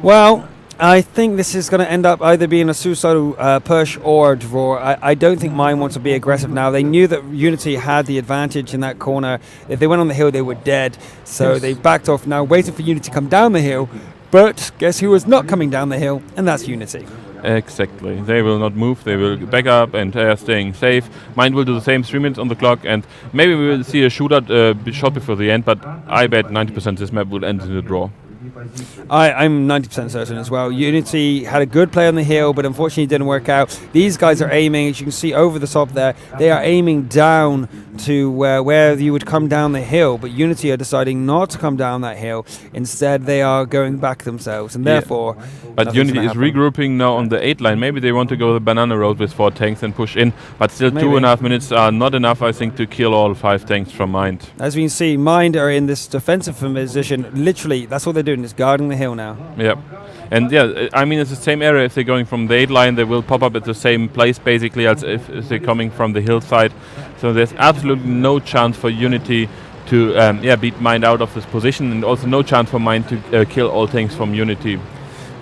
Well, I think this is going to end up either being a suicidal push or a draw. I don't think Mine wants to be aggressive now. They knew that Unity had the advantage in that corner. If they went on the hill, they were dead. So they backed off now, waiting for Unity to come down the hill. But guess who was not coming down the hill? And that's Unity. Exactly. They will not move. They will back up and staying safe. Mind will do the same. 3 minutes on the clock, and maybe we will see a shootout shot before the end, but I bet 90% this map will end in a draw. I'm 90% certain as well. Unity had a good play on the hill, but unfortunately it didn't work out. These guys are aiming, as you can see over the top there, they are aiming down to where you would come down the hill, but Unity are deciding not to come down that hill. Instead, they are going back themselves, and therefore... But Unity is regrouping now on the 8 line. Maybe they want to go the banana road with 4 tanks and push in, but still maybe 2.5 minutes are not enough, I think, to kill all 5 tanks from Mind. As we can see, Mind are in this defensive position. Literally, that's what they're doing, is guarding the hill now. Yeah. And I mean, it's the same area. If they're going from the 8 line, they will pop up at the same place, basically, as if they're coming from the hillside. So there's absolutely no chance for Unity to beat Mind out of this position, and also no chance for Mind to kill all tanks from Unity.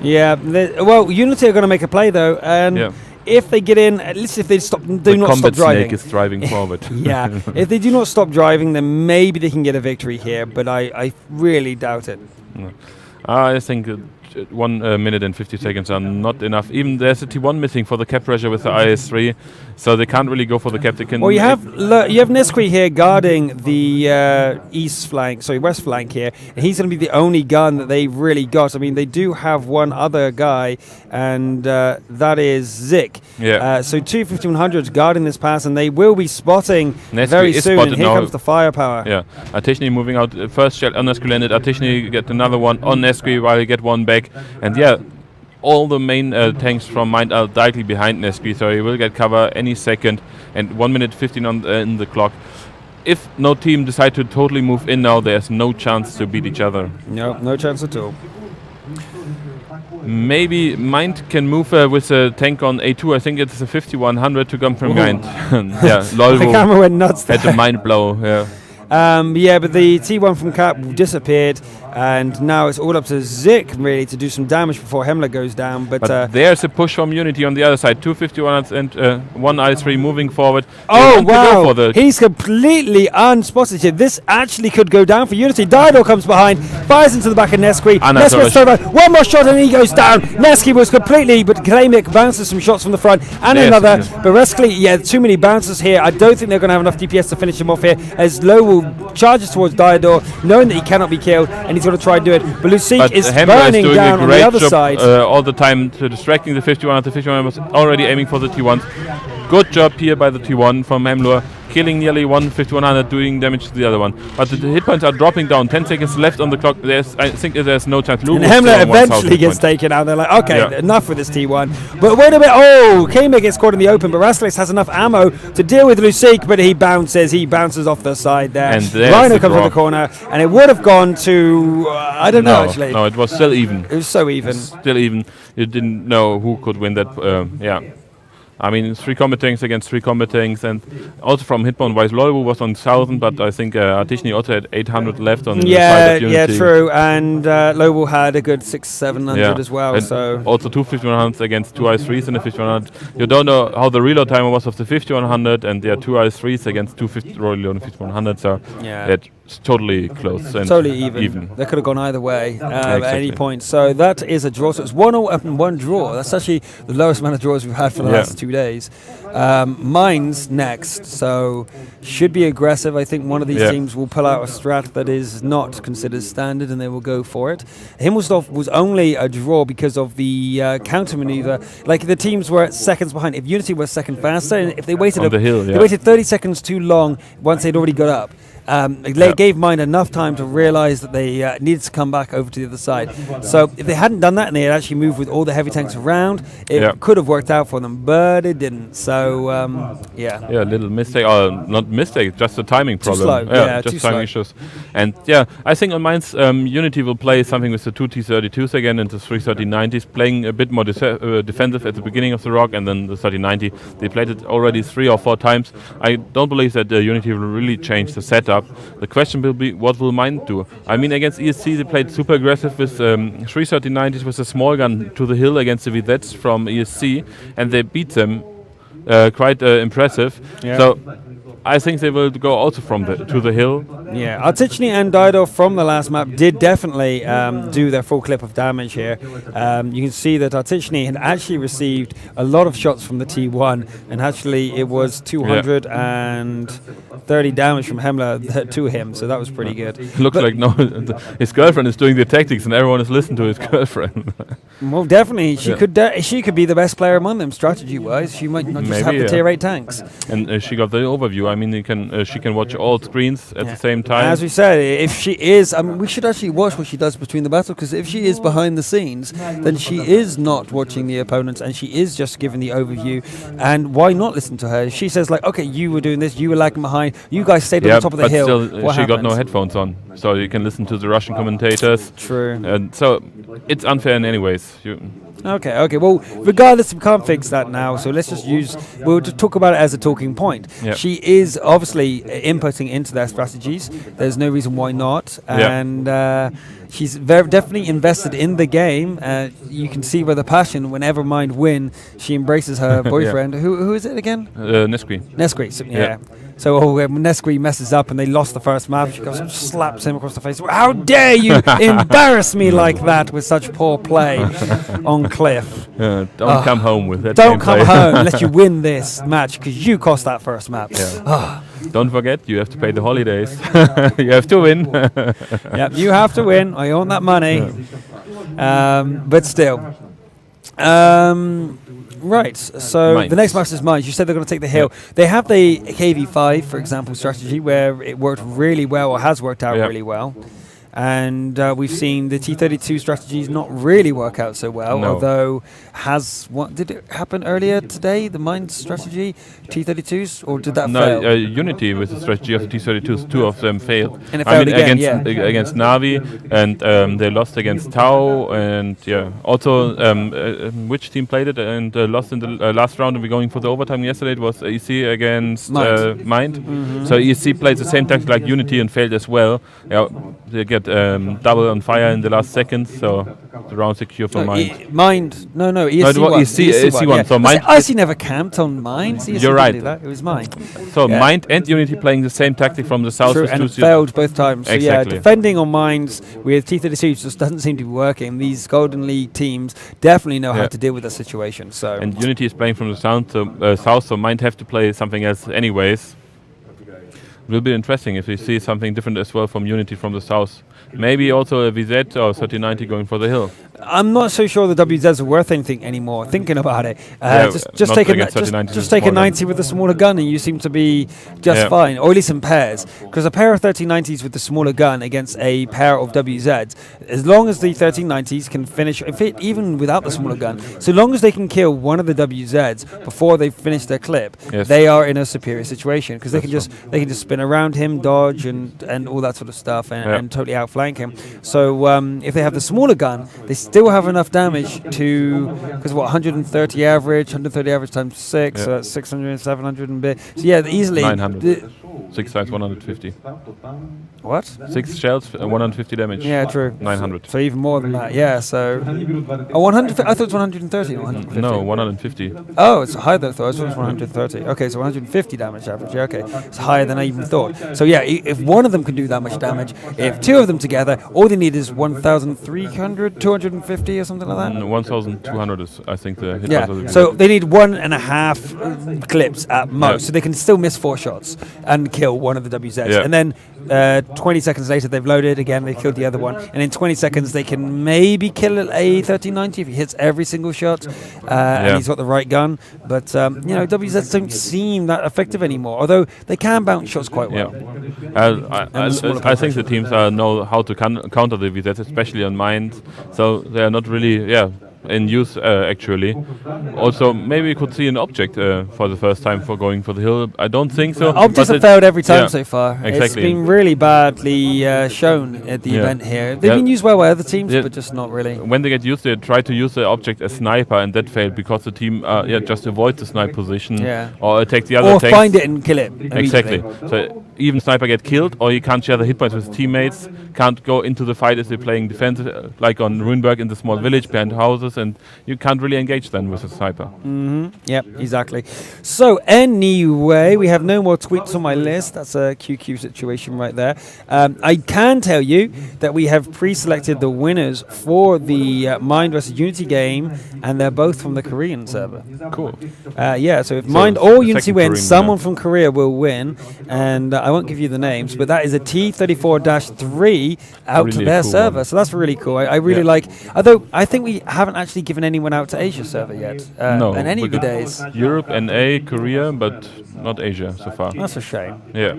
Yeah, well, Unity are going to make a play, though, and if they get in, at least if they stop, do The not stop combat driving. snake is driving forward. Yeah, if they do not stop driving, then maybe they can get a victory here, but I really doubt it. No. I think 1 minute and 50 seconds are not enough. Even there's a T1 missing for the cap pressure with the IS-3, so they can't really go for the cap. They can. Well, you have Nesqui here guarding the west flank here. And he's going to be the only gun that they've really got. I mean, they do have one other guy, and that is Zik. Yeah. So two 5100s guarding this pass, and they will be spotting Nesqui very is soon. And spotted here now. comes the firepower. Yeah, Artishny moving out. First shell on Nesqui landed. Artishny get another one on Nesqui while he get one back. And yeah, all the main tanks from Mind are directly behind Nesqui, so he will get cover any second. And 1 minute 15 on in the clock. If no team decide to totally move in now, there's no chance to beat each other. No chance at all. Maybe Mind can move with a tank on A2. I think it's a 5100 to come from Mind. Yeah, The camera went nuts there. had a mind blow. Yeah. But the T1 from Cap disappeared, and now it's all up to Zik really to do some damage before Himmler goes down. But there's a push from Unity on the other side. 251 and one I3 moving forward. oh They want to go for wow, the he's completely unspotted here. This actually could go down for Unity. Dido comes behind, fires into the back of Nesqui. that's Nesqui's thrown back. One more shot and he goes down. Nesqui was completely, but Kremik bounces some shots from the front and Yes, another. yes. But Rescally, too many bounces here. I don't think they're going to have enough DPS to finish him off here, as Lowell charges towards Diodor, knowing that he cannot be killed, and he's going to try and do it. But Lucic is Himmler burning doing down a on great the other job, side. all the time to distracting the 51. The 51 was already aiming for the T1s. Good job here by the T1 from Hemler, killing nearly one 5100, doing damage to the other one. But the hit points are dropping down. 10 seconds left on the clock. I think there's no chance. And Hemler eventually gets taken out. They're like, okay, enough with this T1. But wait a minute. Oh, K-Meg gets caught in the open, but Rascalis has enough ammo to deal with Lucic, but he bounces off the side there. And there's Rhino the comes draw. on the corner, and it would have gone to, I don't know actually. No, it was still even. It was so even. Still even. You didn't know who could win that. I mean, 3 combat tanks against 3 combat tanks, and also from hitpoint wise, Lolbu was on 1000, but I think Artishny also had 800 left on the side of Unity. Yeah, true. And Lowell had a good 600-700 as well. And so also 2 5100s against 2 I3s in the 5100. You don't know how the reload timer was of the 5100, and 2 I3s against 2 reload in 5100. So it's totally close. And totally even. They could have gone either way at any point. So that is a draw. So it's 1-0 up and 1 draw. That's actually the lowest amount of draws we've had for the last 2 days. Mine's next, so should be aggressive. I think one of these teams will pull out a strat that is not considered standard, and they will go for it. Himmelstoff was only a draw because of the counter maneuver. Like the teams were seconds behind. If Unity was second faster, and if they waited on the hill, they waited 30 seconds too long once they'd already got up. They gave Mind enough time to realise that they needed to come back over to the other side. So if they hadn't done that and they had actually moved with all the heavy tanks around, it could have worked out for them, but it didn't. So, a little mistake, or not mistake, just a timing problem. Too slow. Just timing issues. And I think on Mainz, Unity will play something with the 2 T32s again and the 3 3090s, playing a bit more defensive at the beginning of the rock, and then the 3090. They played it already 3 or 4 times. I don't believe that Unity will really change the setup. The question will be, what will Mind do? I mean, against ESC, they played super aggressive with 3 3090s with a small gun to the hill against the Videts from ESC, and they beat them quite impressive. So I think they will go also to the hill. Yeah, Artichny and Dido from the last map did definitely do their full clip of damage here. You can see that Artichny had actually received a lot of shots from the T1, and actually it was 230 damage from Hemler to him, so that was pretty good. Looks like his girlfriend is doing the tactics, and everyone is listening to his girlfriend. Well, definitely, she could be the best player among them strategy-wise. She might not just have the tier 8 tanks. And she got the overview. I mean, she can watch all screens at the same time. As we said, if she is, we should actually watch what she does between the battles, because if she is behind the scenes, then she is not watching the opponents, and she is just giving the overview. And why not listen to her? She says, like, okay, you were doing this, you were lagging behind, you guys stayed on the top of the hill. Still, she got no headphones on, so you can listen to the Russian commentators. True. And so it's unfair in any ways. Okay. Well, regardless, we can't fix that now. So let's just we'll just talk about it as a talking point. Yep. She is obviously inputting into their strategies. There's no reason why not. And she's definitely invested in the game. You can see by the passion. Whenever Mind win, she embraces her boyfriend. Who is it again? Neskri. So, yeah. So when Neskri messes up and they lost the first map, she goes and slaps him across the face. How dare you embarrass me like that with such poor play on Cliff? Don't come home with that. Don't come home unless you win this match because you cost that first map. Don't forget, you have to pay the holidays. You have to win. Yep, you have to win. I own that money. But still. Right, so Mines. The next match is Mines. You said they're going to take the hill. They have the KV5, for example, strategy where it worked really well, or has worked out really well. And we've seen the T32 strategies not really work out so well, although did it happen earlier today, the Mines strategy, T32s, or did that fail? No, Unity with the strategy of the T32s, two of them failed. And it failed again, against Navi, and they lost against Tau, and also which team played it and lost in the last round, and we're going for the overtime yesterday. It was EC against Mind. Mm-hmm. So EC played the same tactic like Unity and failed as well. They get double on fire in the last second, so the round secure for Mind. EC won. So Mind. IC never camped on Mind. You're right. It was Mind. So Mind and Unity playing the same tactic from the south. True, and it failed both times. So exactly. Defending on Minds with T32 just doesn't seem to be working. These Golden League teams definitely know how to deal with the situation. So and Unity is playing from the south, so Mind have to play something else anyways. It will be interesting if we see something different as well from Unity from the south. Maybe also a VZ or 3090 going for the hill. I'm not so sure the WZs are worth anything anymore. Thinking about it, just take a 90 with a smaller gun, and you seem to be just fine, or at least in pairs. Because a pair of 3090s with the smaller gun against a pair of WZs, as long as the 3090s can finish, even without the smaller gun, so long as they can kill one of the WZs before they finish their clip, they are in a superior situation because they can just spin around him, dodge, and all that sort of stuff, and totally outflank him. So if they have the smaller gun, they still have enough damage to, because 130 average times 6, so that's 600, 700 and bit. So yeah, easily 900. 6 times 150. What? 6 shells, 150 damage. Yeah, true. 900. So even more than that, yeah. So 100. I thought it was 130. 150. No, 150. Oh, it's higher than I thought. I thought it was 130. Okay, so 150 damage average. Yeah, okay, it's higher than I even thought. So yeah, if one of them can do that much damage, if two of them together, all they need is 1,300, 250 or something like that. 1,200 is, I think, the hit. Yeah. So they need 1.5 clips at most, so they can still miss 4 shots and kill one of the WZs, and then 20 seconds later they've loaded again, they killed the other one, and in 20 seconds they can maybe kill a 1390 if he hits every single shot, and he's got the right gun. But WZs don't seem that effective anymore, although they can bounce shots quite well. I think the teams know how to counter the VZs, especially on Mind, so they are not really in use actually. Also, maybe we could see an object for the first time for going for the hill. I don't think so. Objects have failed every time so far. Exactly. It's been really badly shown at the event here. They've been used well by other teams, but just not really. When they get used, they try to use the object as sniper, and that failed because the team just avoid the snipe position or attack the other tanks. Or find it and kill it. Exactly. So even sniper get killed, or you can't share the hit points with teammates, can't go into the fight as they're playing defensive, like on Runeberg in the small village behind houses, and you can't really engage then with a sniper. Yep, exactly. So anyway, we have no more tweets on my list. That's a QQ situation right there. I can tell you that we have pre-selected the winners for the Mind vs Unity game, and they're both from the Korean server. Cool. So if Mind or Unity wins, someone from Korea will win, and I won't give you the names, but that is a T34-3 out to their server. So that's really cool. I really like, although I think we haven't actually given anyone out to Asia server yet. No. In any of the days. Europe, NA, Korea, but not Asia so far. That's a shame. Yeah.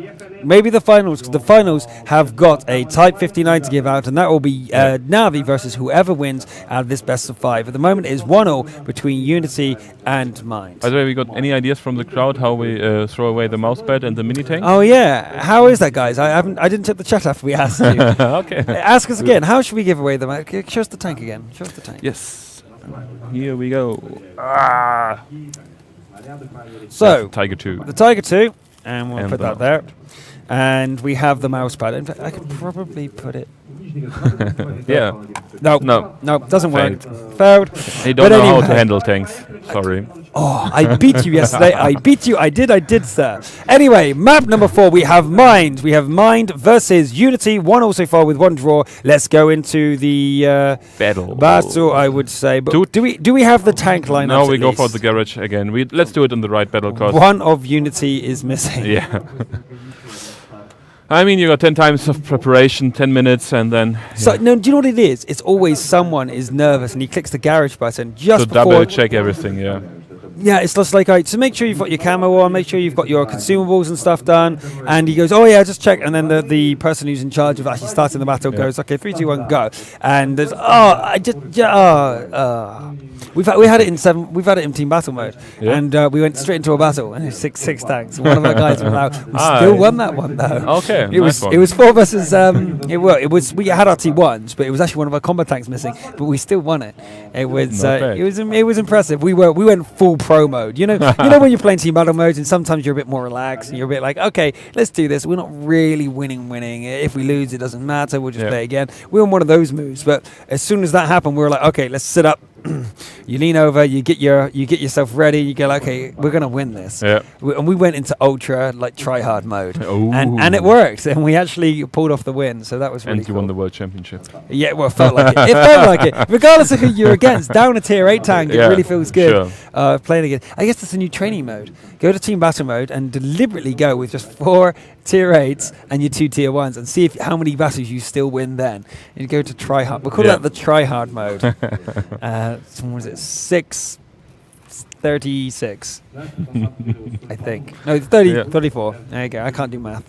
Maybe the finals, because the finals have got a Type 59 to give out, and that will be Navi versus whoever wins out of this best of 5. At the moment, it is 1-0 between Unity and Mind. By the way, we got any ideas from the crowd how we throw away the mousepad and the mini tank? Oh yeah, Yeah, how is that, guys? I didn't check the chat after we asked you. Okay. Ask us again. How should we give away them? Show us the tank again. Show us the tank. Yes. Here we go. So Tiger 2. the Tiger 2, and we'll And put that there. And we have the mouse pad. In fact, I could probably put it. Yeah. No, doesn't work. Failed. Failed. He don't But know how anyway. to handle tanks. Sorry. Oh, I beat you yesterday. I beat you. I did, sir. Anyway, map number 4, we have M1ND. We have M1ND versus Unity. 1-1 so far with 1 draw. Let's go into the battle, I would say. But do we have the tank line? No, we go for the garage again. Let's do it in the right battle course. One of Unity is missing. Yeah. I mean, you got 10 times of preparation, 10 minutes, and then... So, no, do you know what it is? It's always someone is nervous and he clicks the garage button just to before... double check everything, yeah. Yeah, it's just like, so make sure you've got your camo on, make sure you've got your consumables and stuff done. And he goes, oh yeah, just check. And then the person who's in charge of actually starting the battle goes, okay, 3, 2, 1, go. And there's, we had it in 7. We've had it in team battle mode, and we went straight into a battle, and it was 6 tanks. One of our guys went out. We still won that one though. Okay, it was 4 versus. It was we had our T1s, but it was actually one of our combat tanks missing, but we still won it. It was it was impressive. We went full pro mode. You know when you're playing team battle modes, and sometimes you're a bit more relaxed, and you're a bit like, okay, let's do this. We're not really winning. If we lose, it doesn't matter. We'll just play again. We were on one of those moves, but as soon as that happened, we were like, okay, let's sit up. You lean over, you get yourself ready. You go, okay, we're gonna win this. Yeah. And we went into ultra try hard mode, and it worked, and we actually pulled off the win. So that was really cool. And you won the world championship. Yeah, well, it felt like it. It felt like it, regardless of who you're against. Down a tier 8 tank, it really feels good. Sure. Playing again. I guess that's a new training mode. Go to team battle mode and deliberately go with just 4 tier 8s and your 2 tier 1s, and see how many battles you still win. Then and go to try hard. We'll call that the try hard mode. What was it? 6:36. I think. No, 34. There you go. I can't do math.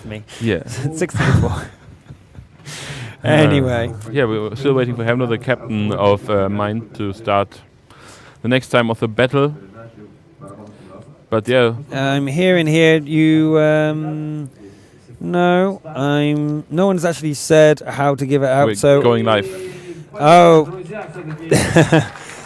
Me. Yeah. 6:34. Anyway. Yeah, we were still waiting for Hemler, the captain of M1ND, to start the next time of the battle. But yeah. I'm hearing here you. No one's actually said how to give it out. We're going live. Oh.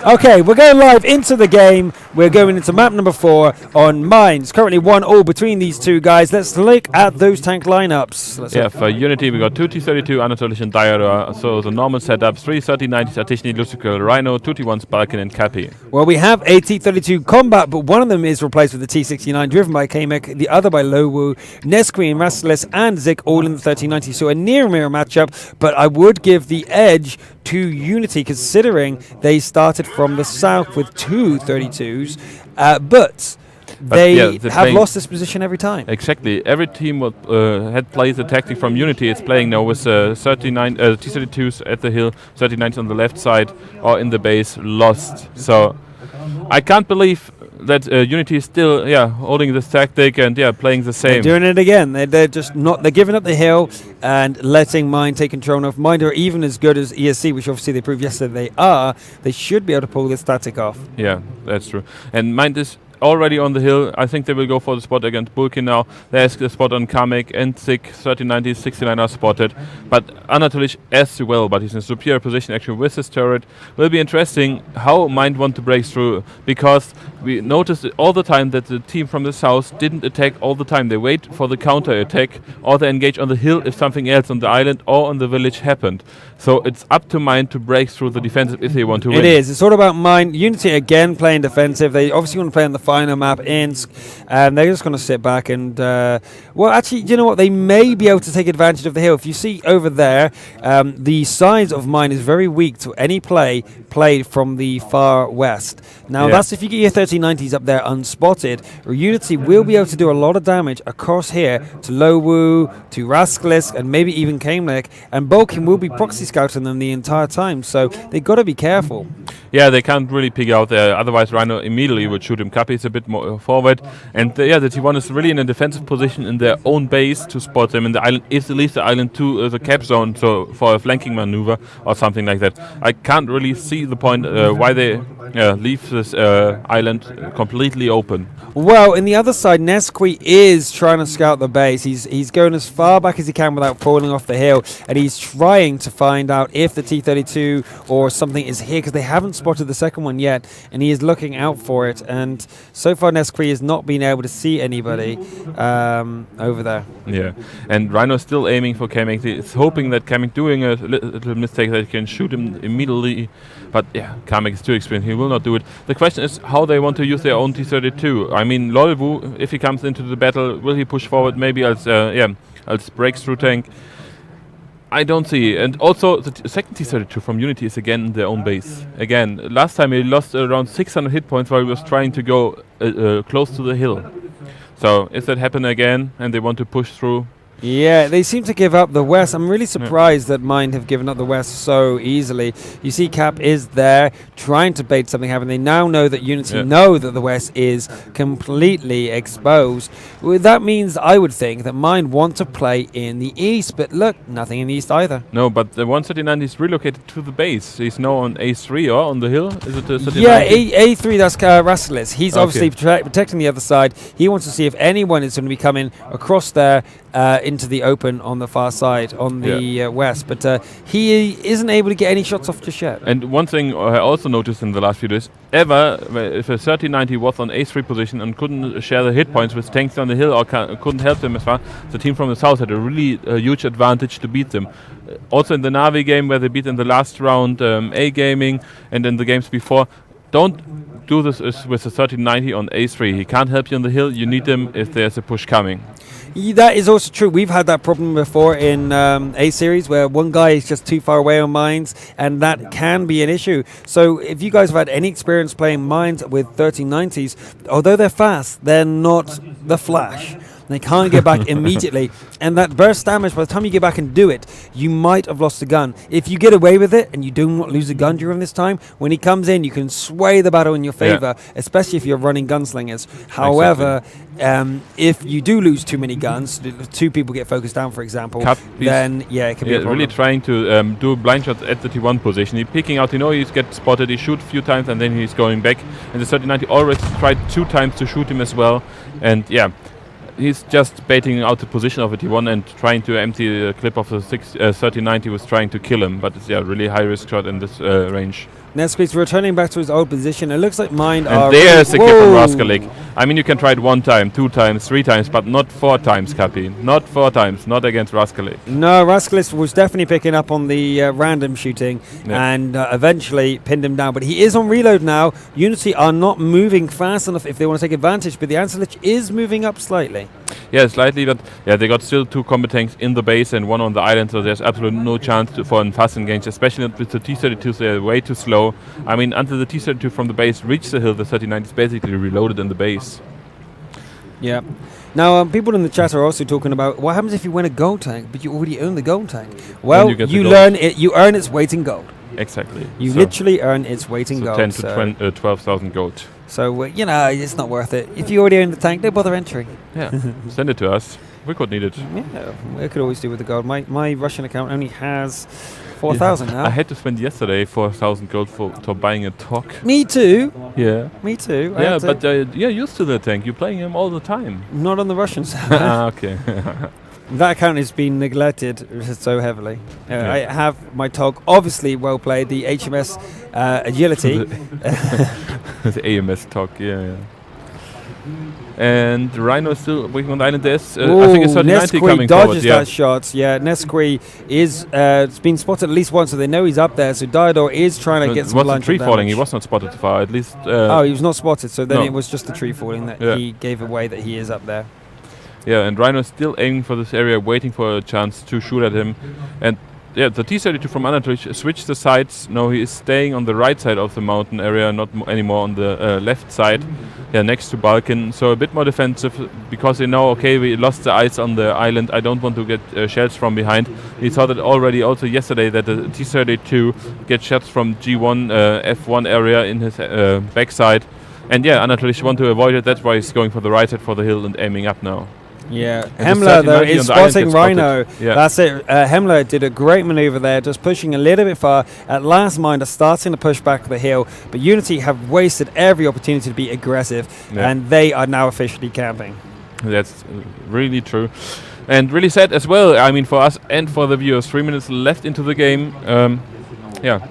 Okay, we're going live into the game. We're going into map number 4 on M1ND. It's currently 1-1 between these two guys. Let's look at those tank lineups. For Unity, we got 2 T32, Anatolish and Diara. So the normal setup, 3 3090s, Atishni, Lucical, Rhino, 2 T1s, Balkan and Cappy. Well, we have a T32 combat, but one of them is replaced with the T69, driven by Kamek, the other by Lowu, Nesqueen, Rastless, and Zik, all in the 1390. So a near-mirror matchup, but I would give the edge to Unity, considering they started from the south with 2 32s, but they have lost this position every time. Exactly. Every team had played the tactic from Unity. It's playing now with T32s at the hill, 39s on the left side, or in the base, lost. So I can't believe that Unity is still holding this tactic and playing the same. They're doing it again. They're just not. They're giving up the hill and letting M1ND take control. Now, if M1ND are even as good as ESC, which obviously they proved yesterday they are, they should be able to pull this tactic off. Yeah, that's true. And M1ND is already on the hill. I think they will go for the spot against Bulkin now. There's the spot on Kamek and Zik, 3090, 69 are spotted. But Anatolish as well, but he's in a superior position actually with his turret. Will be interesting how M1ND want to break through, because we noticed all the time that the team from the south didn't attack all the time. They wait for the counter attack, or they engage on the hill if something else on the island or on the village happened. So it's up to M1ND to break through the defensive if they want to win. It is. It's all about M1ND. Unity again playing defensive. They obviously want to play on the final map, Minsk, and they're just going to sit back and well, actually, you know what? They may be able to take advantage of the hill. If you see over there, the size of M1ND is very weak to any play played from the far west. Now, that's if you get your 3090s up there unspotted. Unity will be able to do a lot of damage across here to Lowu, to Rasklisk, and maybe even Kamek, and Bulkin will be proxy scouting them the entire time, so they've got to be careful. Yeah, they can't really pick out there, otherwise Rhino immediately would shoot him. Cappy is a bit more forward, and the T1 is really in a defensive position in their own base to spot them in the island, if they leave the island to the cap zone, so for a flanking maneuver or something like that. I can't really see the point why they leave this island completely open. Well, in the other side, Nesquik is trying to scout the base. He's going as far back as he can without falling off the hill, and he's trying to find out if the T-32 or something is here, because they haven't spotted the second one yet, and he is looking out for it. And so far, Nesquik has not been able to see anybody over there. Yeah, and Rhino's still aiming for Kamek. He's hoping that Kamek doing a little mistake that he can shoot him immediately. But yeah, Kamek is too experienced. He will not do it. The question is how they want to use their own T-32. I mean, Lolvu, if he comes into the battle, will he push forward maybe as breakthrough tank? I don't see. And also, the second T-32 from Unity is again in their own base. Again, last time he lost around 600 hit points while he was trying to go close to the hill. So, if that happen again and they want to push through? Yeah, they seem to give up the West. I'm really surprised that Mind have given up the West so easily. You see Cap is there trying to bait something happen. They now know that Unity know that the West is completely exposed. Well, that means, I would think, that Mind want to play in the East, but look, nothing in the East either. No, but the 139 is relocated to the base. He's now on A3 or on the hill? Is it the 39? Yeah, A3, that's Rascalis. He's obviously protecting the other side. He wants to see if anyone is going to be coming across there into the open on the far side, on the west, but he isn't able to get any shots off just yet. And one thing I also noticed in the last few days, if a 3090 was on A3 position and couldn't share the hit points with tanks on the hill or couldn't help them as far, the team from the south had a really huge advantage to beat them. Also in the Navi game where they beat in the last round A Gaming, and in the games before, don't do this with the 3090 on A3. He can't help you on the hill. You need him if there's a push coming. That is also true. We've had that problem before in A-Series where one guy is just too far away on mines, and that can be an issue. So if you guys have had any experience playing mines with 3090s, although they're fast, they're not the Flash. They can't get back immediately. And that burst damage, by the time you get back and do it, you might have lost a gun. If you get away with it and you do not lose a gun during this time, when he comes in, you can sway the battle in your favor, especially if you're running gunslingers. However, if you do lose too many guns, two people get focused down, for example, then it can be a problem. Really trying to do blind shots at the T1 position. He's picking out, he's get spotted, he shoot a few times and then he's going back. And the 3090 already tried 2 times to shoot him as well. And he's just baiting out the position of a T1 and trying to empty the clip of the 3090 was trying to kill him, but it's really high risk shot in this range. Nesquik's returning back to his old position. It looks like Mind and are... there's the kill from Rascalik. I mean, you can try it 1 time, 2 times, 3 times, but not 4 times, Cappy. Not 4 times, not against Rascalik. No, Rascalis was definitely picking up on the random shooting and eventually pinned him down. But he is on reload now. Unity are not moving fast enough if they want to take advantage, but the Anselich is moving up slightly. Yeah, slightly, but they got still 2 combat tanks in the base and 1 on the island, so there's absolutely no chance for a fast engage, especially with the T-32s. They're way too slow. I mean, until the T-32 from the base reached the hill, the 3090 is basically reloaded in the base. Yeah. Now, people in the chat are also talking about what happens if you win a gold tank, but you already own the gold tank. Well, you learn it. You earn its weight in gold. Exactly. You literally earn its weight in gold. 10 to 12,000 gold. So, it's not worth it. If you already own the tank, don't bother entering. Yeah, send it to us. We could need it. Yeah, we could always do with the gold. My Russian account only has 4,000 now. I had to spend yesterday 4,000 gold for buying a TOC. Me too. Yeah. Me too. Yeah, but you're used to the tank. You're playing him all the time. Not on the Russian side. Okay. That account has been neglected so heavily. I have my TOG, obviously well played, the HMS Agility. The AMS TOG, yeah. And Rhino is still working on the island. There's, I think it's 3090 coming dodges forward. That shot. Yeah, Nesquik is it's been spotted at least once, so they know he's up there. So Diodor is trying to get some blind tree shot falling. damage. He was not spotted far, at least. He was not spotted. So then it was just the tree falling that he gave away that he is up there. Yeah, and Rhino is still aiming for this area, waiting for a chance to shoot at him. And the T-32 from Anatolic switched the sides. No, he is staying on the right side of the mountain area, not anymore on the left side, next to Balkan. So a bit more defensive because they know, okay, we lost the ice on the island. I don't want to get shells from behind. He saw that already also yesterday that the T-32 gets shots from G1, F1 area in his backside. And Anatolic want to avoid it. That's why he's going for the right side for the hill and aiming up now. Yeah, And Hemmler the though 30-90 is on the island spotting gets Rhino. spotted. Yeah. That's it. Hemmler did a great maneuver there, just pushing a little bit far. At last, Mind are starting to push back the hill, but Unity have wasted every opportunity to be aggressive, and they are now officially camping. That's really true. And really sad as well, I mean, for us and for the viewers. 3 minutes left into the game. Yeah.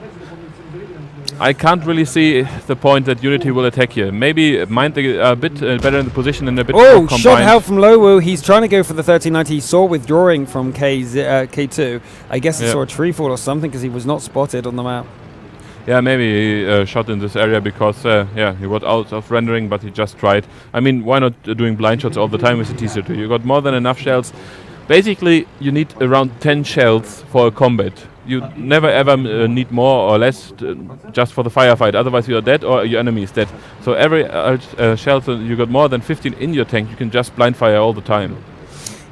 I can't really see the point that Unity will attack here. Maybe Mind a bit better in the position and a bit more combined. Shot help from Lowu. He's trying to go for the 1390. He saw withdrawing from K2. I guess he saw a tree fall or something because he was not spotted on the map. Yeah, maybe he shot in this area because, he got out of rendering, but he just tried. I mean, why not doing blind shots all the time with the T-32? You got more than enough shells. Basically, you need around 10 shells for a combat. You never ever need more or less just for the firefight. Otherwise, you are dead or your enemy is dead. So every shell, so you got more than 15 in your tank, you can just blind fire all the time.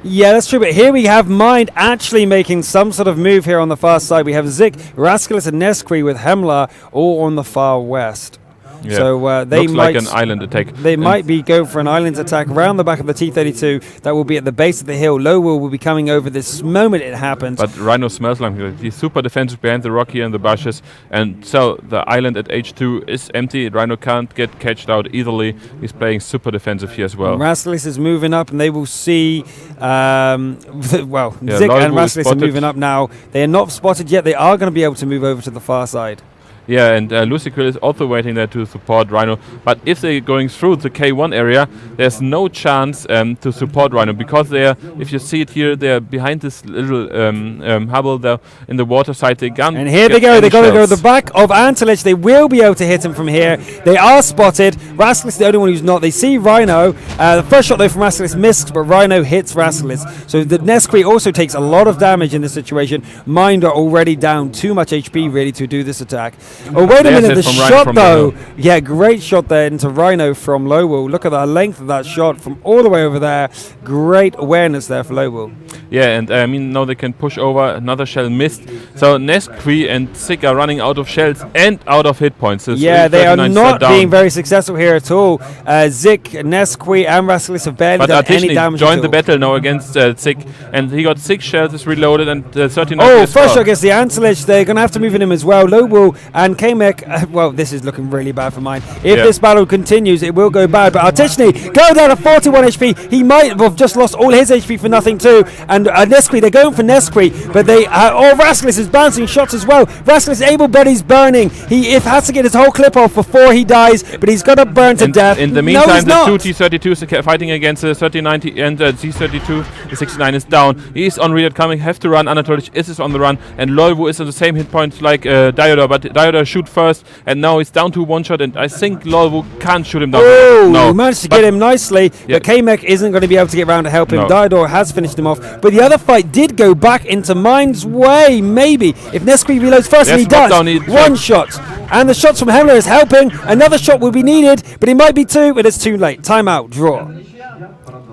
Yeah, that's true, but here we have Mind actually making some sort of move here on the far side. We have Zik, Rascalis and Nesqui with Hemmler all on the far west. Yeah. So they looks might like an island attack. They might be going for an island attack around the back of the T-32 that will be at the base of the hill. Lowell will be coming over this moment it happens. But Rhino smells like it. He's super defensive behind the rock here and the bushes, and so the island at H2 is empty. Rhino can't get catched out easily. He's playing super defensive here as well. Rascalis is moving up, and they will see. Zik and Rascalis are moving up now. They are not spotted yet. They are going to be able to move over to the far side. Yeah, and Lucicrill is also waiting there to support Rhino. But if they're going through the K1 area, there's no chance to support Rhino because they are, if you see it here, they're behind this little hubble there in the water side. They can't. And here they go. They got to go to the back of Antelich. They will be able to hit him from here. They are spotted. Rascalis is the only one who's not. They see Rhino. The first shot though from Rascalis missed, but Rhino hits Rascalis. So the Nesqui also takes a lot of damage in this situation. Mind are already down too much HP really to do this attack. Oh, wait a minute, the shot though. Yeah, great shot there into Rhino from Lowell. Look at the length of that shot from all the way over there. Great awareness there for Lowell. Yeah, and I mean, now they can push over. Another shell missed. So Nesqui and Zik are running out of shells and out of hit points. Yeah, they are not being very successful here at all. Zik, Nesqui and Rascalis have barely done any damage. Joined the battle now against Zik, and he got 6 shells, is reloaded, and 39. Oh, first shot against the Antelich. They're going to have to move in him as well. Lowell and Kamek, well, this is looking really bad for Mind. If this battle continues, it will go bad. But Artichny go down to 41 HP. He might have just lost all his HP for nothing too. And Nesqui, they're going for Nesqui, but they Rascalis is bouncing shots as well. Rascalis able, but he's burning. He has to get his whole clip off before he dies, but he's got to burn to death. In the meantime, the two T-32s fighting against the 3090 and Z-32, the 69 is down. He's on reload coming, have to run. Anatolic is on the run, and Loivu is on the same hit point like Diodor, but Diodor shoot first, and now he's down to one shot, and I think Loivu can't shoot him down. Oh, no. He managed to get him nicely, but Kamek isn't going to be able to get around to help him. Diodor has finished him off, but the other fight did go back into Mind's way, maybe. If Nesqui reloads first, and he does, one shot. And the shots from Hemmler is helping. Another shot will be needed, but it might be two, but it's too late. Timeout, draw.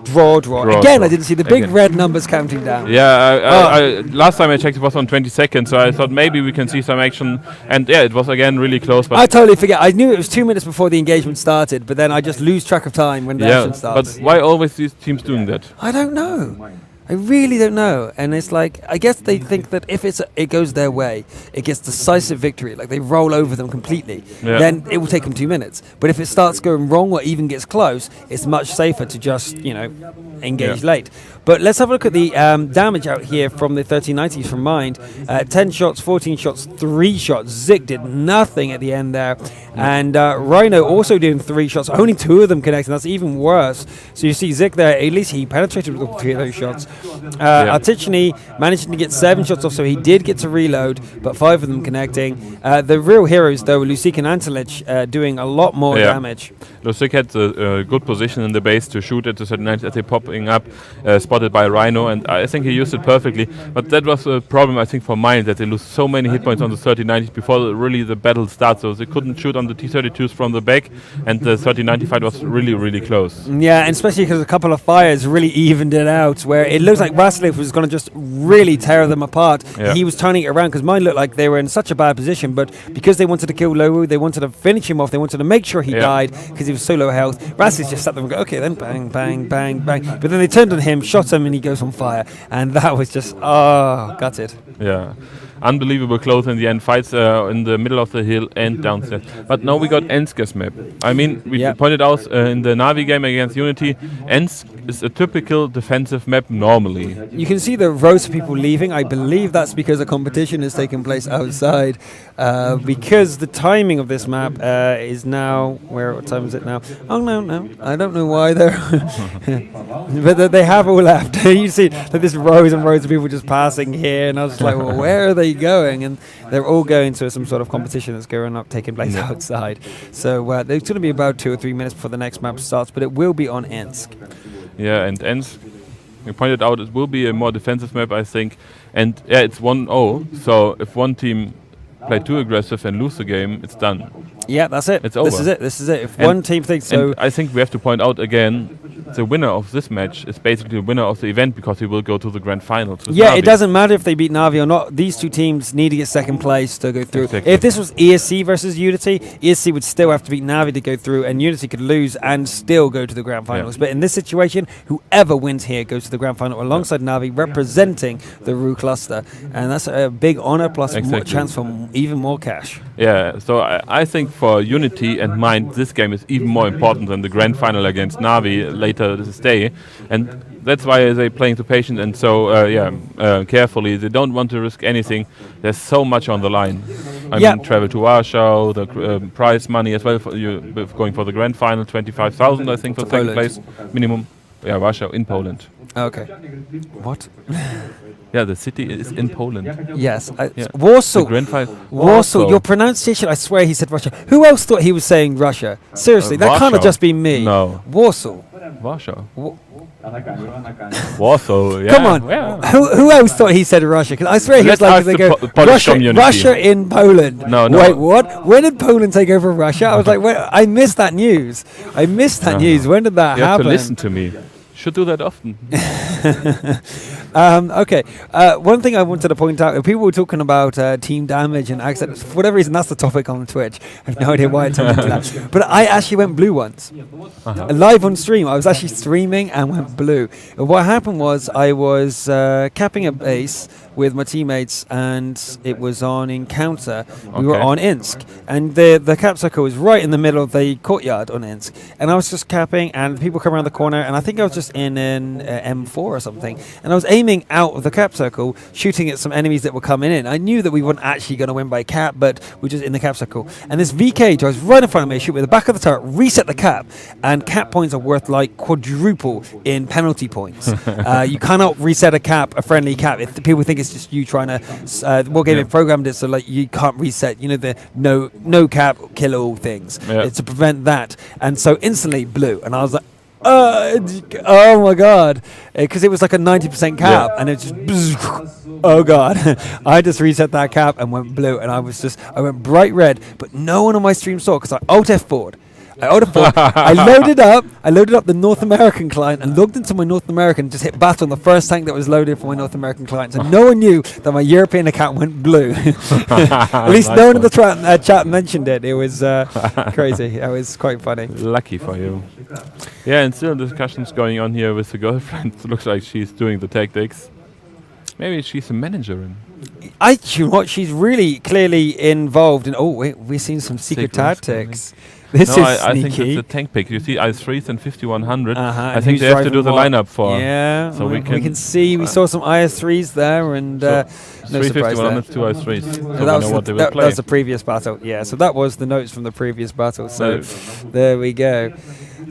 Draw. Again, I didn't see the big red numbers counting down. Yeah, last time I checked it was on 20 seconds, so I thought maybe we can see some action. And yeah, it was again really close. But I totally forget. I knew it was 2 minutes before the engagement started, but then I just lose track of time when the action starts. But why always these teams doing that? I don't know. I really don't know. And it's like, I guess they think that if it goes their way, it gets decisive victory, like they roll over them completely, then it will take them 2 minutes. But if it starts going wrong or even gets close, it's much safer to just, engage late. But let's have a look at the damage out here from the 1390s from Mind. 10 shots, 14 shots, 3 shots. Zik did nothing at the end there. And Rhino also doing 3 shots, only 2 of them connecting. That's even worse. So you see Zik there, at least he penetrated with all 3 of those shots. Artichny managed to get 7 shots off, so he did get to reload, but 5 of them connecting. The real heroes, though, Lucic and Antelich, doing a lot more damage. Lucic had a good position in the base to shoot at the 39 as they popping up, spotted by Rhino, and I think he used it perfectly. But that was a problem, I think, for Mind, that they lose so many hit points on the 3090s before really the battle starts. So they couldn't shoot on the T-32s from the back, and the 3090 fight was really, really close. Yeah, and especially because a couple of fires really evened it out, where it looked looked like Vasiliev was going to just really tear them apart. Yeah. He was turning it around because mine looked like they were in such a bad position, but because they wanted to kill Lowu, they wanted to finish him off, they wanted to make sure he died because he was so low health. Vasiliev just sat there and go, okay, then bang, bang, bang, bang. But then they turned on him, shot him, and he goes on fire. And that was just, gutted. Yeah. Unbelievable close in the end. Fights in the middle of the hill and downstairs. But now we got Ensk's map. I mean, we pointed out in the Na'Vi game against Unity, Ensk is a typical defensive map normally. You can see the rows of people leaving. I believe that's because a competition is taking place outside. Because the timing of this map is now... What time is it now? Oh, no. I don't know why they're... but they have all left. You see like there's rows and rows of people just passing here. And I was just like, well, where are they going? And they're all going to some sort of competition that's taking place outside. So there's going to be about 2 or 3 minutes before the next map starts, but it will be on Ensk. Yeah, and Ensk, you pointed out, it will be a more defensive map, I think. And it's 1-0, so if one team play too aggressive and lose the game, it's done. Yeah, that's it. It's over. This is it. If one team thinks so... And I think we have to point out again, the winner of this match is basically the winner of the event because he will go to the grand finals. Yeah, it doesn't matter if they beat Na'Vi or not. These two teams need to get second place to go through. Exactly. If this was ESC versus Unity, ESC would still have to beat Na'Vi to go through, and Unity could lose and still go to the grand finals. But in this situation, whoever wins here goes to the grand final alongside Na'Vi, representing the Ru cluster. And that's a big honor plus more chance for even more cash. Yeah, so I think for Unity and Mind, this game is even more important than the grand final against Na'Vi later this day. And that's why they're playing too patient and so carefully. They don't want to risk anything. There's so much on the line. I mean, travel to Warsaw, the prize money as well for you going for the grand final, 25,000 I think for second place minimum. Yeah, Warsaw in Poland. Okay. What? Yeah, the city is in Poland. Yes. Warsaw. The grand final. Warsaw. Your pronunciation, I swear he said Russia. Who else thought he was saying Russia? Seriously, that can't have just been me. No. Warsaw. Warsaw. Warsaw, yeah. Come on. Yeah. Who else thought he said Russia? Because I swear he was like, they go, Russia in Poland. No. Wait, what? When did Poland take over Russia? I was like, wait, I missed that news. News. When did that happen? You have to listen to me. Should do that often. Okay. One thing I wanted to point out, people were talking about team damage and accidents. For whatever reason, that's the topic on Twitch. I have no idea why it turned into that. But I actually went blue once. Live on stream. I was actually streaming and went blue. And what happened was I was capping a base with my teammates, and it was on Encounter. We were on Insk, and the cap circle was right in the middle of the courtyard on Insk. And I was just capping, and people come around the corner, and I think I was just in an M4 or something, and I was aiming out of the cap circle, shooting at some enemies that were coming in. I knew that we weren't actually going to win by cap, but we were just in the cap circle. And this VK drives right in front of me, shoot with the back of the turret, reset the cap, and cap points are worth like quadruple in penalty points. You cannot reset a friendly cap. If people think it's just you trying to Wargaming programmed it so like you can't reset, the no cap kill all things. It's to prevent that. And so instantly blue, and I was like, oh my god, because it was like a 90% cap, and it just oh god. I just reset that cap and went blue, and I went bright red, but no one on my stream saw because I alt F4'd. I loaded up the North American client and logged into my North American, just hit battle on the first tank that was loaded for my North American client. So no one knew that my European account went blue. At least no one in the chat mentioned it. It was crazy. It was quite funny. Lucky for you. Yeah, and still discussions going on here with the girlfriend. It looks like she's doing the tactics. Maybe she's a manager. You know what? She's really clearly involved in... Oh, wait, we've seen some secret tactics. This is I think sneaky. it's a tank pick. You see IS-3s and 5100. I think they have to do the lineup for. Yeah, so we can see. We saw some IS-3s there, and no surprise there. 2 IS-3s. So we that know what they will play. That was the previous battle. Yeah, so that was the notes from the previous battle. So there we go.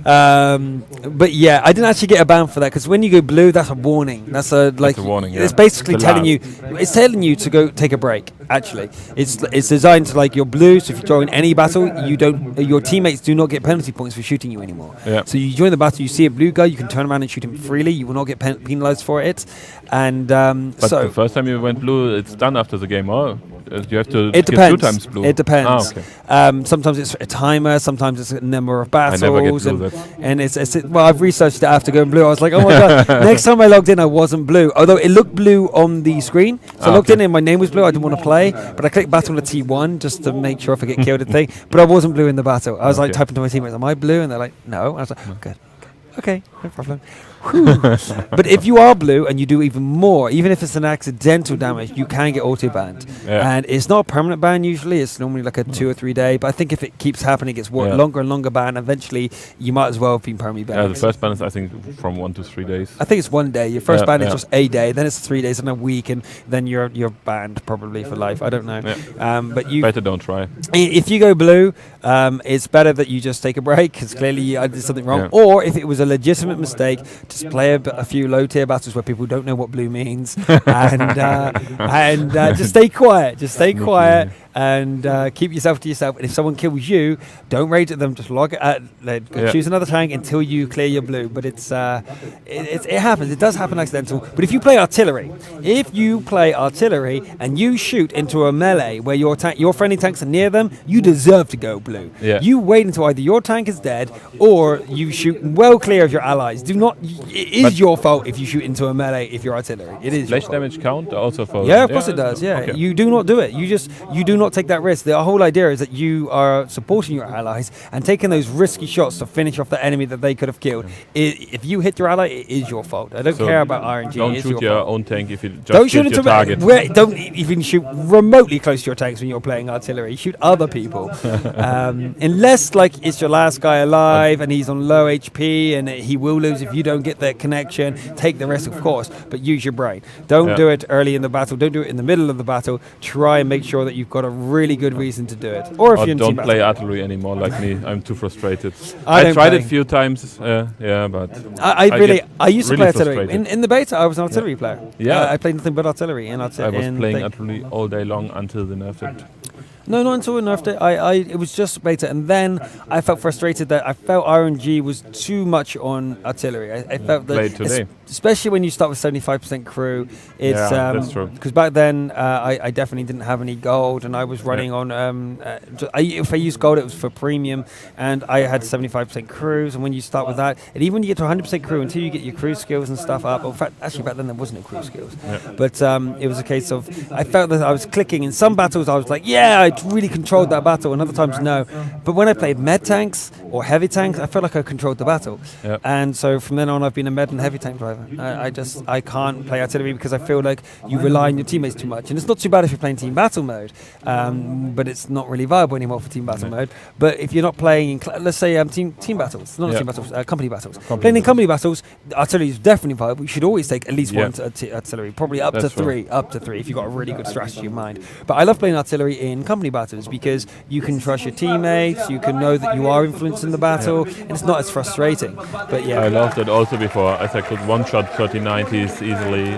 But yeah, I didn't actually get a ban for that because when you go blue, that's a warning. That's a warning. Yeah. It's basically telling you. It's telling you to go take a break. Actually, it's designed to like your blue. So if you join any battle, your teammates do not get penalty points for shooting you anymore. Yeah. So you join the battle, you see a blue guy, you can turn around and shoot him freely. You will not get penalized for it. And but the first time you went blue, it's done after the game. Oh. you have to It get depends. 2 times blue? It depends. Ah, okay. Sometimes it's a timer. Sometimes it's a number of I never get battles. blue. Well, I've researched it after going blue. I was like, oh my god. Next time I logged in, I wasn't blue. Although it looked blue on the screen. So I logged in and my name was blue. I didn't want to play, but I clicked battle on a T1 just to make sure if I get killed, thing. But I wasn't blue in the battle. I was like typing to my teammates, "Am I blue?" And they're like, "No." I was like, oh, "Good, okay, no problem." But if you are blue and you do even more, even if it's an accidental damage, you can get auto banned. And it's not a permanent ban usually. It's normally like a 2 or 3 day. But I think if it keeps happening, it gets longer and longer ban. Eventually, you might as well have been permanently banned. Yeah, the first ban is I think from 1 to 3 days. I think it's 1 day. Your first ban is just a day. Then it's 3 days and a week, and then you're banned probably for life. I don't know. But you better don't try. If you go blue, it's better that you just take a break because clearly you did something wrong. Or if it was a legitimate mistake, just play a few low tier battles where people don't know what blue means, and just stay quiet. Just stay quiet and keep yourself to yourself. And if someone kills you, don't rage at them. Just log it. Choose another tank until you clear your blue. But it happens. It does happen accidental. But if you play artillery, and you shoot into a melee where your friendly tanks are near them, you deserve to go blue. You wait until either your tank is dead or you shoot well clear of your allies. It is your fault if you shoot into a melee if you're artillery. It is. Flash damage count also for. Yeah, of course it does. Yeah, okay. You do not do it. You do not take that risk. The whole idea is that you are supporting your allies and taking those risky shots to finish off the enemy that they could have killed. If you hit your ally, it is your fault. I don't care about RNG. Don't it is shoot your your own tank if you just don't shoot your target. Don't even shoot remotely close to your tanks when you're playing artillery. Shoot other people, unless like it's your last guy alive and he's on low HP and he will lose if you don't get that connection. Take the risk, of course, but use your brain. Don't do it early in the battle. Don't do it in the middle of the battle. Try and make sure that you've got a really good reason to do it. Or if you don't play artillery anymore like me. I'm too frustrated. I tried it a few times. But I used to play artillery. Frustrated. In the beta, I was an artillery player. Yeah, I played nothing but artillery. I was playing artillery all day long until they nerfed it. No, not until we nerfed it. It was just beta, and then I felt frustrated that I felt RNG was too much on artillery. I felt that, especially when you start with 75% crew, it's that's true. Because back then I definitely didn't have any gold, and I was running on. If I used gold, it was for premium, and I had 75% crews. And when you start with that, and even when you get to 100% crew, until you get your crew skills and stuff up. In fact, actually back then there wasn't no crew skills, but it was a case of I felt that I was clicking in some battles. I was like, I really controlled that battle, and other times no. But when I played med tanks or heavy tanks, I felt like I controlled the battle. And so from then on, I've been a med and heavy tank driver. I can't play artillery because I feel like you rely on your teammates too much. And it's not too bad if you're playing team battle mode, but it's not really viable anymore for team battle mode. But if you're not playing, let's say team battles, not team battles, company battles. Playing in company battles, artillery is definitely viable. You should always take at least one artillery, probably up to three if you've got a really good strategy in mind. But I love playing artillery in company battles because you can trust your teammates, you can know that you are influencing the battle, and it's not as frustrating. But I loved it also before, as I could one-shot 3090s easily.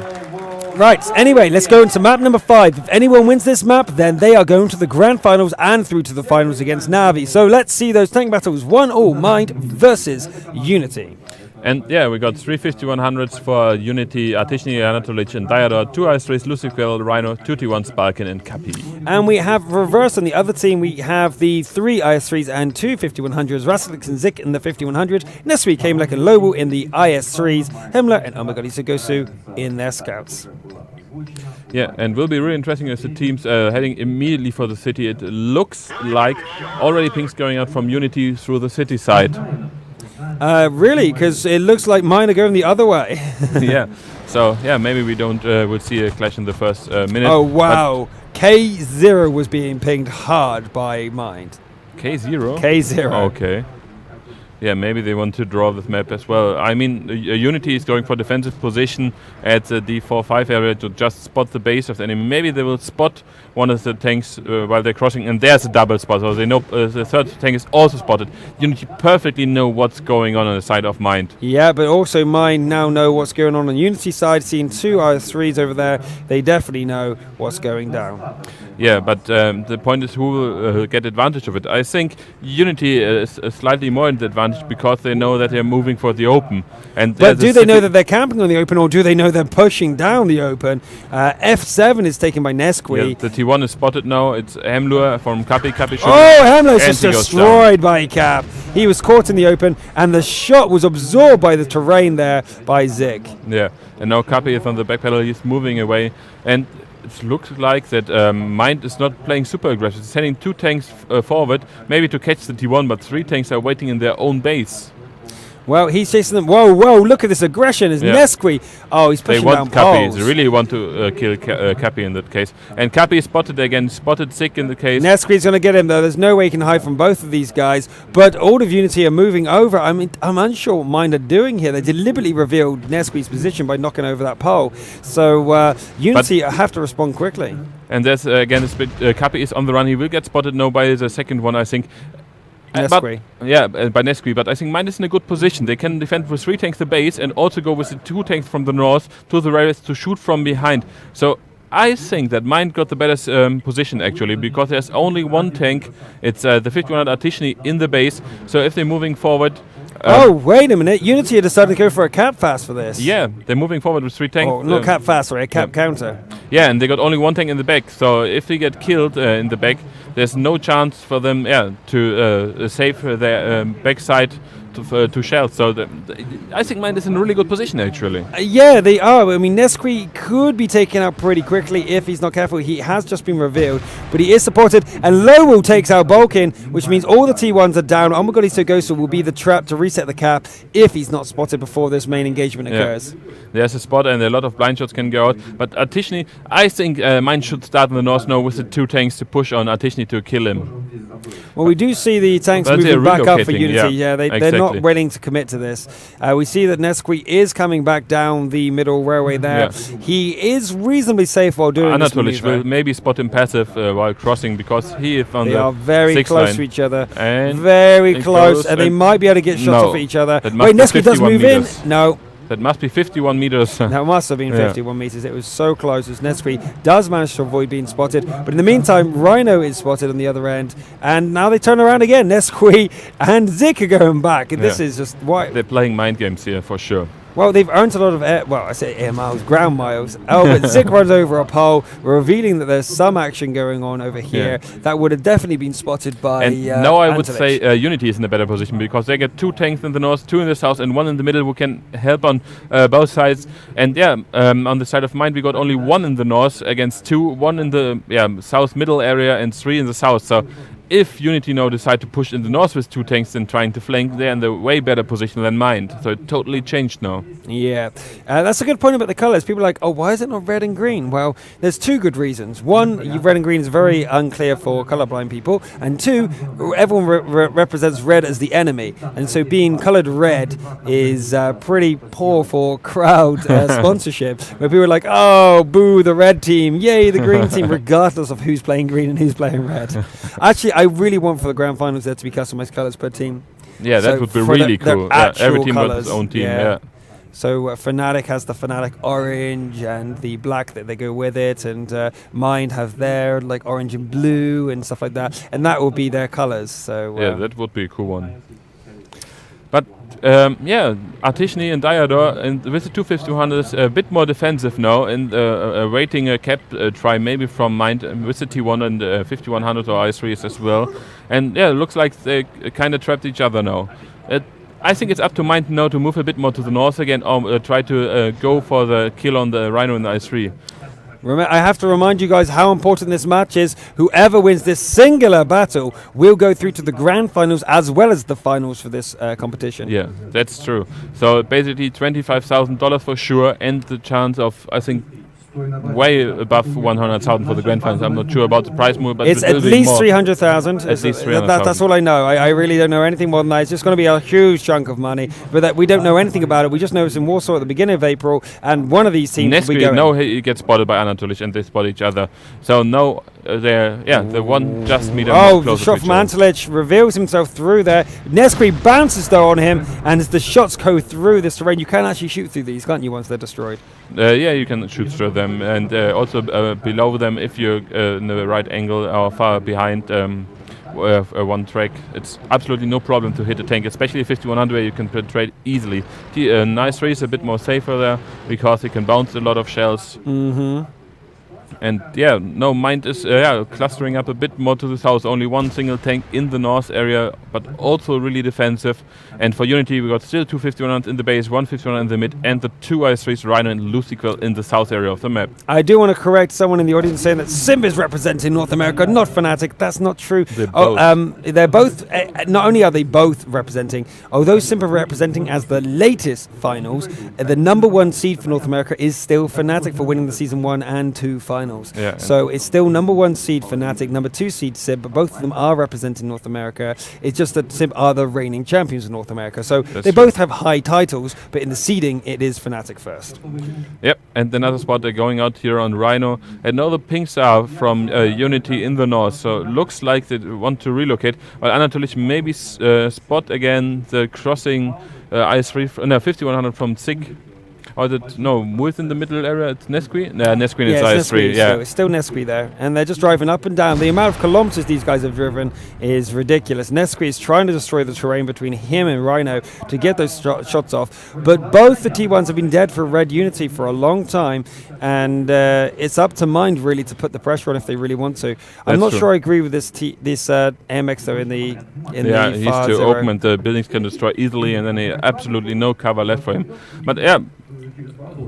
Right, anyway, let's go into map number 5. If anyone wins this map, then they are going to the grand finals and through to the finals against Navi. So let's see those tank battles. 1-all Mind versus Unity. And we got 3 5100s for Unity, Artishny, Anatolic, and Diodor, 2 IS3s, Lucifer, Rhino, 2 T1s, Balkan, and Kapi. And we have reverse on the other team. We have the 3 IS3s and 2 5100s, Rasilix and Zik in the 5100, Nesri, Kamelek, and Lowell in the IS3s, Himmler and Omagadisogosu in their scouts. Yeah, and will be really interesting as the teams heading immediately for the city. It looks like already pings going out from Unity through the city side. Really? Because it looks like mine are going the other way. So maybe we we'll see a clash in the first minute. Oh wow, K0 was being pinged hard by Mind. K0? K0. Okay. Yeah, maybe they want to draw this map as well. I mean, Unity is going for defensive position at the D4-5 area to just spot the base of the enemy. Maybe they will spot one of the tanks while they're crossing, and there's a double spot, so they know the third tank is also spotted. Unity perfectly know what's going on the side of Mind. Yeah, but also Mind now know what's going on Unity side, seeing 2 IS3s over there. They definitely know what's going down. Yeah, but the point is who will get advantage of it. I think Unity is slightly more in the advantage advantage because they know that they're moving for the open. And but do they know that they're camping on the open, or do they know they're pushing down the open? F7 is taken by Nesqui. Yeah, the T1 is spotted now. It's Hemlur from Kapi. Oh, Hemlur's just destroyed by Cap. He was caught in the open, and the shot was absorbed by the terrain there by Zik. Yeah, and now Kapi is on the back pedal. He's moving away, and it looks like that M1ND is not playing super aggressive. He's sending 2 tanks forward, maybe to catch the T1, but 3 tanks are waiting in their own base. Well, he's chasing them. Whoa, look at this aggression. It's Nesqui. Oh, he's pushing down poles. They really want to kill Kapi in that case. And Kapi is spotted again, spotted Zik in the case. Nesqui's going to get him, though. There's no way he can hide from both of these guys. But all of Unity are moving over. I mean, I'm unsure what M1ND are doing here. They deliberately revealed Nesqui's position by knocking over that pole. So Unity have to respond quickly. And there's, again, Kapi is on the run. He will get spotted now by the second one, I think. Nesqui. By Nesqui, but I think M1ND is in a good position. They can defend with 3 tanks the base and also go with the 2 tanks from the north to the railways to shoot from behind. So I think that M1ND got the better position actually, because there's only 1 tank. It's the 5100 Artishny in the base. So if they're moving forward... oh, wait a minute. Unity decided to go for a cap fast for this. Yeah, they're moving forward with 3 tanks. Oh, not cap fast, sorry, a cap counter. Yeah, and they got only 1 tank in the back. So if they get killed in the back, there's no chance for them to save their backside to shell. So I think M1ND is in a really good position actually. Yeah, they are. I mean, Nesqui could be taken out pretty quickly if he's not careful. He has just been revealed, but he is supported. And Lowell takes out Balkin, which means all the T1s are down. MaGGus Gosu will be the trap to reset the cap if he's not spotted before this main engagement occurs. There's a spot and a lot of blind shots can go out. But Artishny, I think M1ND should start in the north now with the 2 tanks to push on Artishny to kill him. Well, we do see the tanks moving back up for Unity. They're not willing to commit to this. We see that Nesqui is coming back down the middle railway there. He is reasonably safe while doing this maneuver. will maybe spot him passive while crossing, because he is on they are very close line. to each other. And very close. And they might be able to get shots off at each other. Wait, Nesqui does move meters. In. No. That must be 51 meters. That must have been 51 meters. It was so close as Nesqui does manage to avoid being spotted. But in the meantime, Rhino is spotted on the other end. And now they turn around again. Nesqui and Zik are going back. And this is just why. They're playing mind games here for sure. Well, they've earned a lot of air miles, ground miles. Oh, but Zik runs over a pole, revealing that there's some action going on over here that would have definitely been spotted by And now I would say Unity is in a better position, because they get 2 tanks in the north, 2 in the south, and 1 in the middle who can help on both sides. And on the side of M1ND, we got only 1 in the north against 2, 1 in the south middle area and 3 in the south. So if Unity now decide to push in the north with 2 tanks and trying to flank, they're in the way better position than M1ND. So it totally changed now. Yeah, that's a good point about the colours. People are like, oh, why is it not red and green? Well, there's 2 good reasons. 1, red and green is very unclear for colourblind people. And 2, everyone represents red as the enemy. And so being coloured red is pretty poor for crowd sponsorship, where people are like, oh, boo, the red team, yay, the green team, regardless of who's playing green and who's playing red. Actually, I really want for the grand finals there to be customized colours per team. Yeah, that would be really cool. Every team got its own team. So Fnatic has the Fnatic orange and the black that they go with it, and M1ND have their like orange and blue and stuff like that, and that will be their colours. So that would be a cool one. But Artishny and Diador, and with the 2500s, a bit more defensive now, and awaiting a cap try maybe from M1ND with the T1 and 5100 or I3s as well. And it looks like they kind of trapped each other now. I think it's up to M1ND now to move a bit more to the north again, or try to go for the kill on the Rhino and the I3. I have to remind you guys how important this match is. Whoever wins this singular battle will go through to the grand finals as well as the finals for this competition. Yeah, that's true. So basically $25,000 for sure, and the chance of, I think, way above 100,000 for the grand finals. I'm not sure about the prize pool, but it's at least 300,000. At least 300,000. That's all I know. I really don't know anything more than that. It's just going to be a huge chunk of money, but that we don't know anything about it. We just know it's in Warsaw at the beginning of April, and one of these teams will be going. No, he gets spotted by Anatolich, and they spot each other. So no, the one just meet. Oh, the shot from Anatolich reveals himself through there. Nesqui bounces though on him, and as the shots go through this terrain, you can actually shoot through these, can't you? Once they're destroyed. You can shoot through them, and also below them if you're in the right angle or far behind. one track, it's absolutely no problem to hit a tank, especially 5100 where you can penetrate easily. Nice 3 is a bit more safer there because it can bounce a lot of shells. And yeah, no, Mind is clustering up a bit more to the south. Only one single tank in the north area, but also really defensive. And for Unity, we got still 2 5100s in the base, 1 5100 in the mid, and the 2 IS3s, Rhino and Luciquel, in the south area of the map. I do want to correct someone in the audience saying that Sim is representing North America, not Fnatic. That's not true. They're both. Not only are they both representing, although Sim are representing as the latest finals, the number 1 seed for North America is still Fnatic for winning the season 1 and 2 finals. Yeah, so it's still number 1 seed Fnatic, number 2 seed Sim, but both of them are representing North America. It's just that Sim are the reigning champions of North America. So they both have high titles, but in the seeding, it is Fnatic first. Yep, and another spot they're going out here on Rhino. And now the pings are from Unity in the north, so looks like they want to relocate. While Anatolich maybe spot again the crossing IS3, no, 5100 from SIG. Or within the middle area, it's Nesquik? No, Nesquik is IS3, So it's still Nesquik there. And they're just driving up and down. The amount of kilometers these guys have driven is ridiculous. Nesquik is trying to destroy the terrain between him and Rhino to get those shots off. But both the T1s have been dead for Red Unity for a long time. And it's up to Mind, really, to put the pressure on if they really want to. I'm not sure I agree with this AMX, though, in the he's too open and the buildings can destroy easily, and then absolutely no cover left for him. But yeah,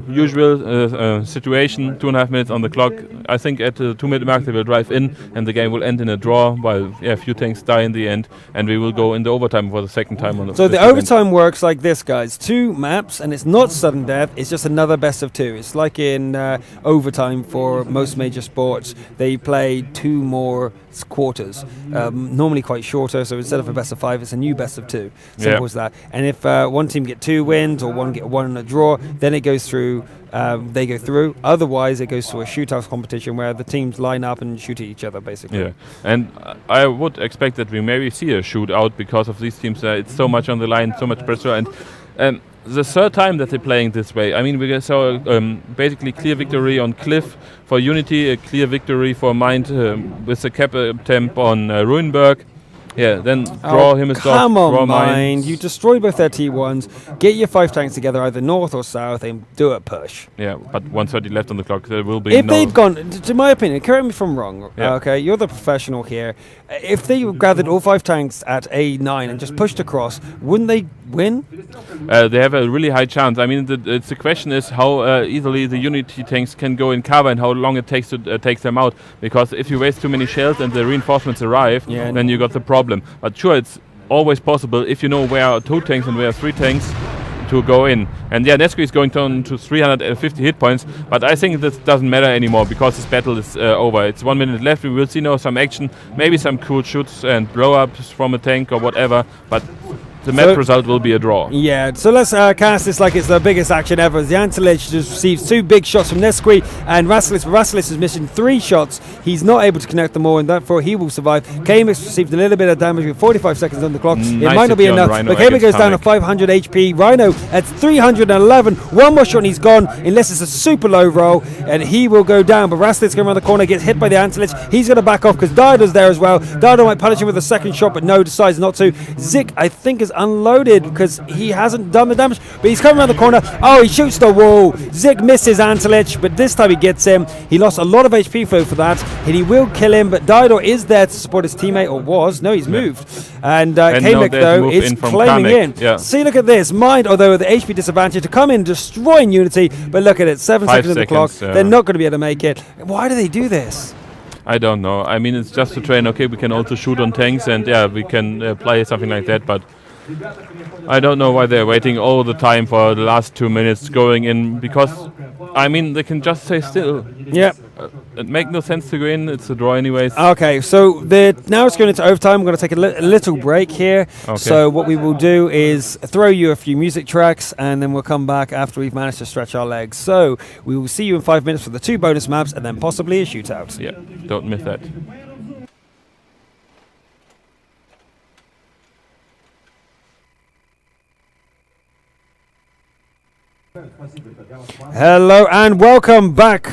usual situation, 2.5 minutes on the clock. I think at the 2-minute mark they will drive in and the game will end in a draw while a few tanks die in the end, and we will go into overtime for the second time on the So the overtime works like this, guys. 2 maps, and it's not sudden death, it's just another best of 2. It's like in overtime for most major sports. They play 2 more quarters, normally quite shorter, so instead of a best of 5, it's a new best of 2. Simple as that. And if one team get 2 wins or one get 1 in a draw, then it goes through, they go through. Otherwise, it goes to a shootout competition where the teams line up and shoot at each other, basically. Yeah, and I would expect that we maybe see a shootout because of these teams. It's so much on the line, so much pressure, and the third time that they're playing this way. I mean, we saw basically clear victory on Cliff for Unity, a clear victory for Mind with the cap attempt on Ruinberg. Yeah, then draw him a stop. Come on, Mind. You destroy both their T1s. Get your 5 tanks together, either north or south, and do a push. Yeah, but 1:30 left on the clock. There will be if they'd gone, to my opinion, correct me if I'm wrong, okay, you're the professional here. If they gathered all 5 tanks at A9 and just pushed across, wouldn't they win? They have a really high chance. I mean, the question is how easily the Unity tanks can go in cover and how long it takes to take them out. Because if you waste too many shells and the reinforcements arrive, then you got the problem. But sure, it's always possible if you know where are 2 tanks and where are 3 tanks to go in. And yeah, Nesquik is going down to 350 hit points, but I think this doesn't matter anymore because this battle is over. It's 1 minute left. We will see now some action, maybe some cool shoots and blow-ups from a tank or whatever, but the map result will be a draw. Yeah, so let's cast this like it's the biggest action ever. The Antelich just receives 2 big shots from Nesquik, and Rasselis is missing 3 shots. He's not able to connect them all, and therefore he will survive. KMX received a little bit of damage with 45 seconds on the clock. It might not be enough, but KMX goes down to 500 HP. Rhino at 311. 1 more shot and he's gone, unless it's a super low roll, and he will go down. But Rasselis going around the corner, gets hit by the Antelich. He's going to back off because Dido's there as well. Dido might punish him with a second shot, but no, decides not to. Zik, I think, is unloaded because he hasn't done the damage, but he's coming around the corner. Oh, he shoots the wall. Zik misses Antelich, but this time he gets him. He lost a lot of HP flow for that, and he will kill him, but Dido is there to support his teammate, or was. No, he's moved. And Kamek, though, is claiming in. Yeah. See, look at this. Mind, although with the HP disadvantage, to come in destroying Unity, but look at it. 7 seconds on the clock. They're not going to be able to make it. Why do they do this? I don't know. I mean, it's just to train. Okay, we can also shoot on tanks, and yeah, we can play something like that, but I don't know why they're waiting all the time for the last 2 minutes going in, because I mean they can just stay still. Yeah. It makes no sense to go in. It's a draw anyways. Okay, so now it's going into overtime. I'm going to take a little break here. Okay. So what we will do is throw you a few music tracks, and then we'll come back after we've managed to stretch our legs. So we will see you in 5 minutes for the 2 bonus maps, and then possibly a shootout. Yeah, don't miss that. Hello and welcome back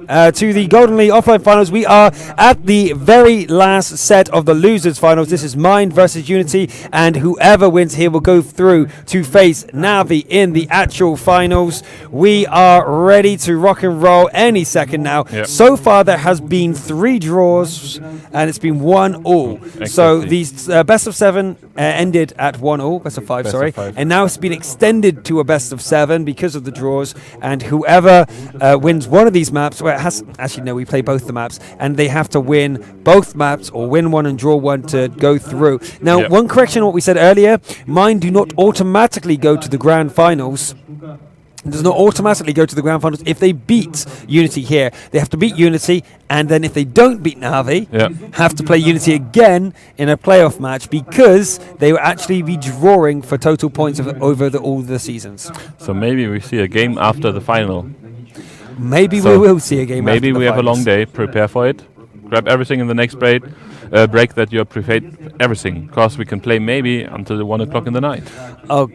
to the Golden League offline finals. We are at the very last set of the losers finals. This is M1ND versus Unity, and whoever wins here will go through to face Navi in the actual finals. We are ready to rock and roll any second now. Yep. So far there has been 3 draws and it's been 1-all. Exactly. So these best of 7 ended at 1-all, best of 5, sorry, and now it's been extended to a best of 7 because of the draws, and whoever wins one of these maps, well, it has, actually no, we play both the maps, and they have to win both maps or win one and draw one to go through. Now, one correction on what we said earlier, M1ND do not automatically go to the grand finals. Does not automatically go to the grand finals if they beat Unity here. They have to beat Unity, and then if they don't beat Navi, have to play Unity again in a playoff match, because they will actually be drawing for total points over all the seasons. So maybe we see a game after the final. Maybe we will see a game. Maybe after we the have a long day. Prepare for it. Grab everything in the next break that you're prepared. Everything, because we can play maybe until the 1 o'clock in the night. Oh,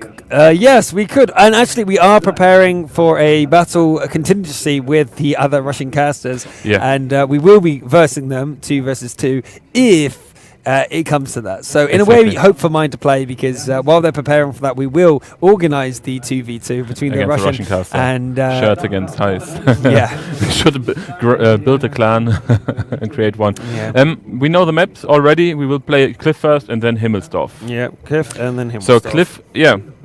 yes, we could. And actually, we are preparing for a battle, a contingency with the other Russian casters. Yeah. And we will be versing them 2 versus 2 if it comes to that. So in a way, we hope for M1ND to play, because while they're preparing for that, we will organise the 2v2 between the Russian caster and shirts against Heis. Yeah, we should build a clan and create one. Yeah. We know the maps already. We will play Cliff first and then Himmelsdorf. Yeah, Cliff and then Himmelsdorf. So Cliff,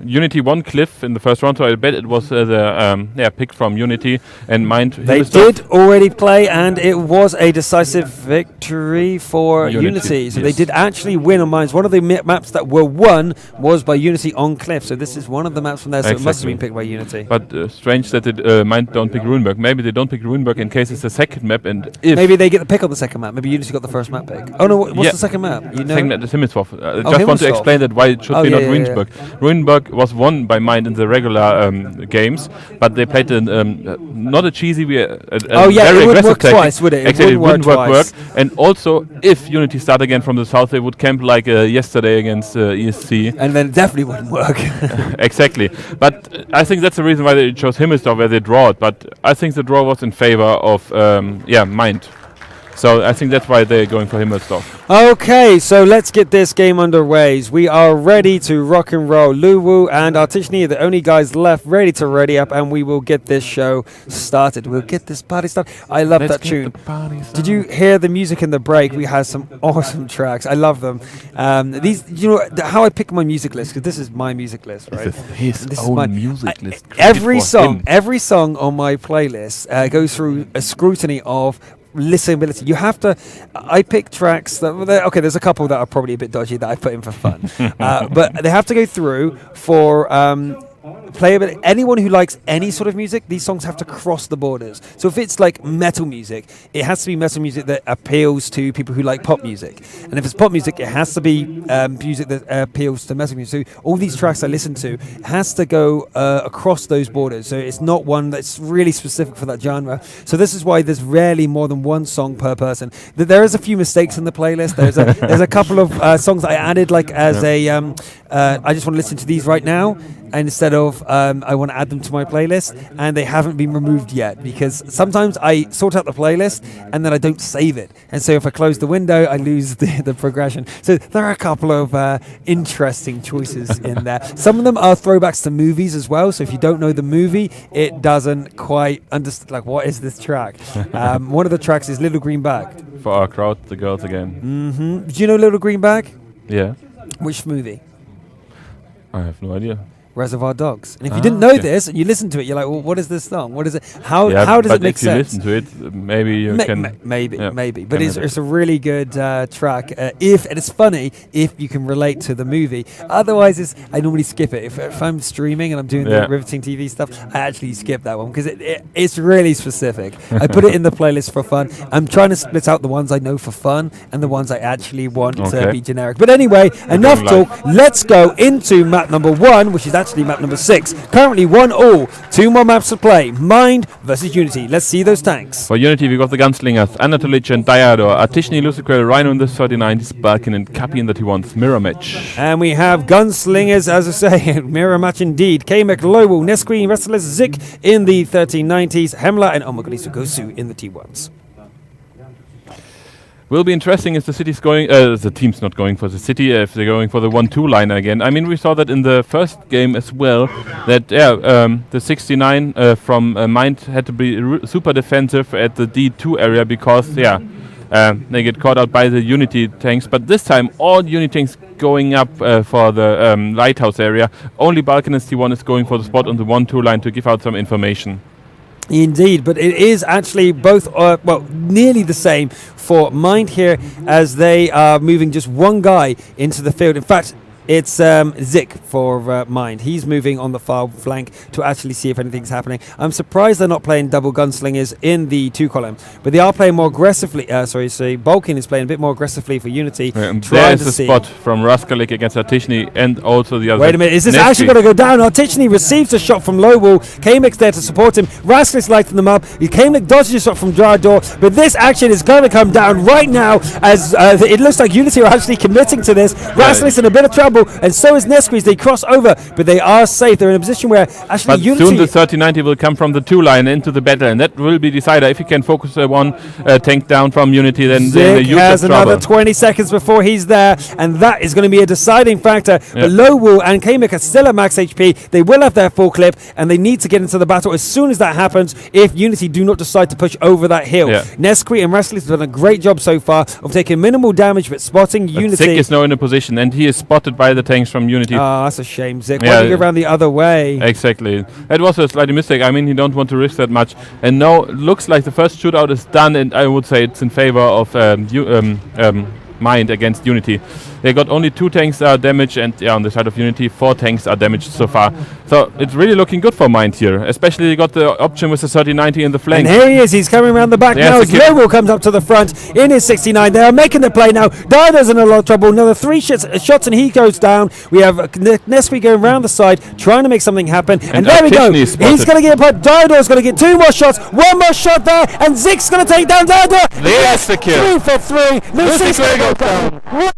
Unity won Cliff in the first round, so I bet it was the pick from Unity, and M1ND. They did already play, and it was a decisive victory for Unity. So they did actually win on M1ND. One of the maps that were won was by Unity on Cliff. So this is one of the maps from there. So it must have been picked by Unity. But strange that M1ND don't pick Runeberg. Maybe they don't pick Runeberg in case it's the second map, and if maybe they get the pick on the second map. Maybe Unity got the first map pick. Oh no, what's the second map? You know, second map is Himmelsdorf. Just want to explain that why it should be not Runeberg. Runeberg was won by M1ND in the regular games, but they played not a cheesy, very it wouldn't work tactic. twice, would it? Exactly, it wouldn't work. And also, if Unity start again from the south, they would camp like yesterday against ESC. And then it definitely wouldn't work. Exactly. But I think that's the reason why they chose Himmelsdorf, where they draw it. But I think the draw was in favor of M1ND. So I think that's why they're going for Himmelsdorf. Okay, so let's get this game underway. We are ready to rock and roll. Luwu and Artishni are the only guys left ready to ready up, and we will get this show started. We'll get this party started. I love that tune. Did you hear the music in the break? We had some awesome tracks. I love them. These, you know, how I pick my music list, because this is my music list, right? This is own music list. Every song on my playlist goes through a scrutiny of listenability. You have to. I pick tracks that. There's a couple that are probably a bit dodgy that I put in for fun, but they have to go through for playability. Anyone who likes any sort of music, these songs have to cross the borders. So if it's like metal music, it has to be metal music that appeals to people who like pop music. And if it's pop music, it has to be music that appeals to metal music. So all these tracks I listen to has to go across those borders. So it's not one that's really specific for that genre. So this is why there's rarely more than one song per person. There is a few mistakes in the playlist. There's a couple of songs that I added like as I just want to listen to these right now, instead of I want to add them to my playlist, and they haven't been removed yet, because sometimes I sort out the playlist and then I don't save it, and so if I close the window I lose the progression. So there are a couple of interesting choices in there. Some of them are throwbacks to movies as well, so if you don't know the movie, it doesn't quite understand, like, what is this track? One of the tracks is Little Green Bag. For our crowd, the girls again. Do you know Little Green Bag? Yeah. Which movie? I have no idea. Reservoir Dogs. And if you didn't know this and you listen to it, you're like, well, what is this song? What is it? How does it make sense? If you listen to it, maybe you can... Maybe. But it's a really good track. And it's funny if you can relate to the movie. Otherwise, I normally skip it. If I'm streaming and I'm doing the RivetingTV stuff, I actually skip that one because it's really specific. I put it in the playlist for fun. I'm trying to split out the ones I know for fun and the ones I actually want to be generic. But anyway, enough talk. Let's go into map number 1, which is actually map number 6. Currently 1-all. 2 more maps to play. Mind versus Unity. Let's see those tanks. For Unity, we got the Gunslingers, Anatolic and Diador, Artishny, Luciquel, Rhino in the 39s, Balkan and Kapi in the T1s. Mirror match. And we have Gunslingers, as I say, mirror match indeed. K-Mech, Lowell, Nesqueen, Restless, Zik in the 1390s, Hemla and MaGGus in the T1s. Will be interesting if the city's going, the team's not going for the city, if they're going for the 1-2 liner again. I mean, we saw that in the first game as well, that the 69 from Mind had to be super defensive at the D2 area because, they get caught out by the Unity tanks. But this time, all Unity tanks going up for the lighthouse area. Only Balkanist T1 is going for the spot on the 1-2 line to give out some information. Indeed, but it is actually both, nearly the same for Mind here as they are moving just one guy into the field. In fact, it's Zik for Mind. He's moving on the far flank to actually see if anything's happening. I'm surprised they're not playing double gunslingers in the 2 column, but they are playing more aggressively. Balkan is playing a bit more aggressively for Unity. There's the spot from Raskalik against Artishny and also the other. Wait a minute, is this actually going to go down? Artishny receives a shot from Lowell. K-Mech's there to support him. Raskalik's lighting them up. K-Mech dodges a shot from Diador, but this action is going to come down right now as it looks like Unity are actually committing to this. Raskalik's in a bit of trouble. And so is Nesqueeze. They cross over, but they are safe. They're in a position where actually Unity... soon the 3090 will come from the 2 line into the battle, and that will be decided. If you can focus one tank down from Unity, then they're in a huge has another 20 seconds before he's there, and that is going to be a deciding factor. But Lowell and K-Mech are still at max HP. They will have their full clip, and they need to get into the battle as soon as that happens if Unity do not decide to push over that hill. Nesqueeze and Restless have done a great job so far of taking minimal damage, but spotting Unity. Zik is now in a position, and he is spotted by the tanks from Unity. Oh, that's a shame, Zik. Why don't you go around the other way? Exactly. That was a slight mistake. I mean, he don't want to risk that much. And now looks like the first shootout is done, and I would say it's in favor of Mind against Unity. They got only 2 tanks are damaged, and on the side of Unity, 4 tanks are damaged so far. So it's really looking good for Mind here. Especially they got the option with the 3090 in the flank. And here he is. He's coming around the back now. As Lowell comes up to the front in his 69. They are making the play now. Diador's in a lot of trouble. Another 3 shots and he goes down. We have Nesqueeze going around the side, trying to make something happen. And there we go. He's going to get a putt. Diador's going to get 2 more shots. 1 more shot there. And Zik's going to take down Diador. There's the kill. 3 for 3. Lucy's going to go down.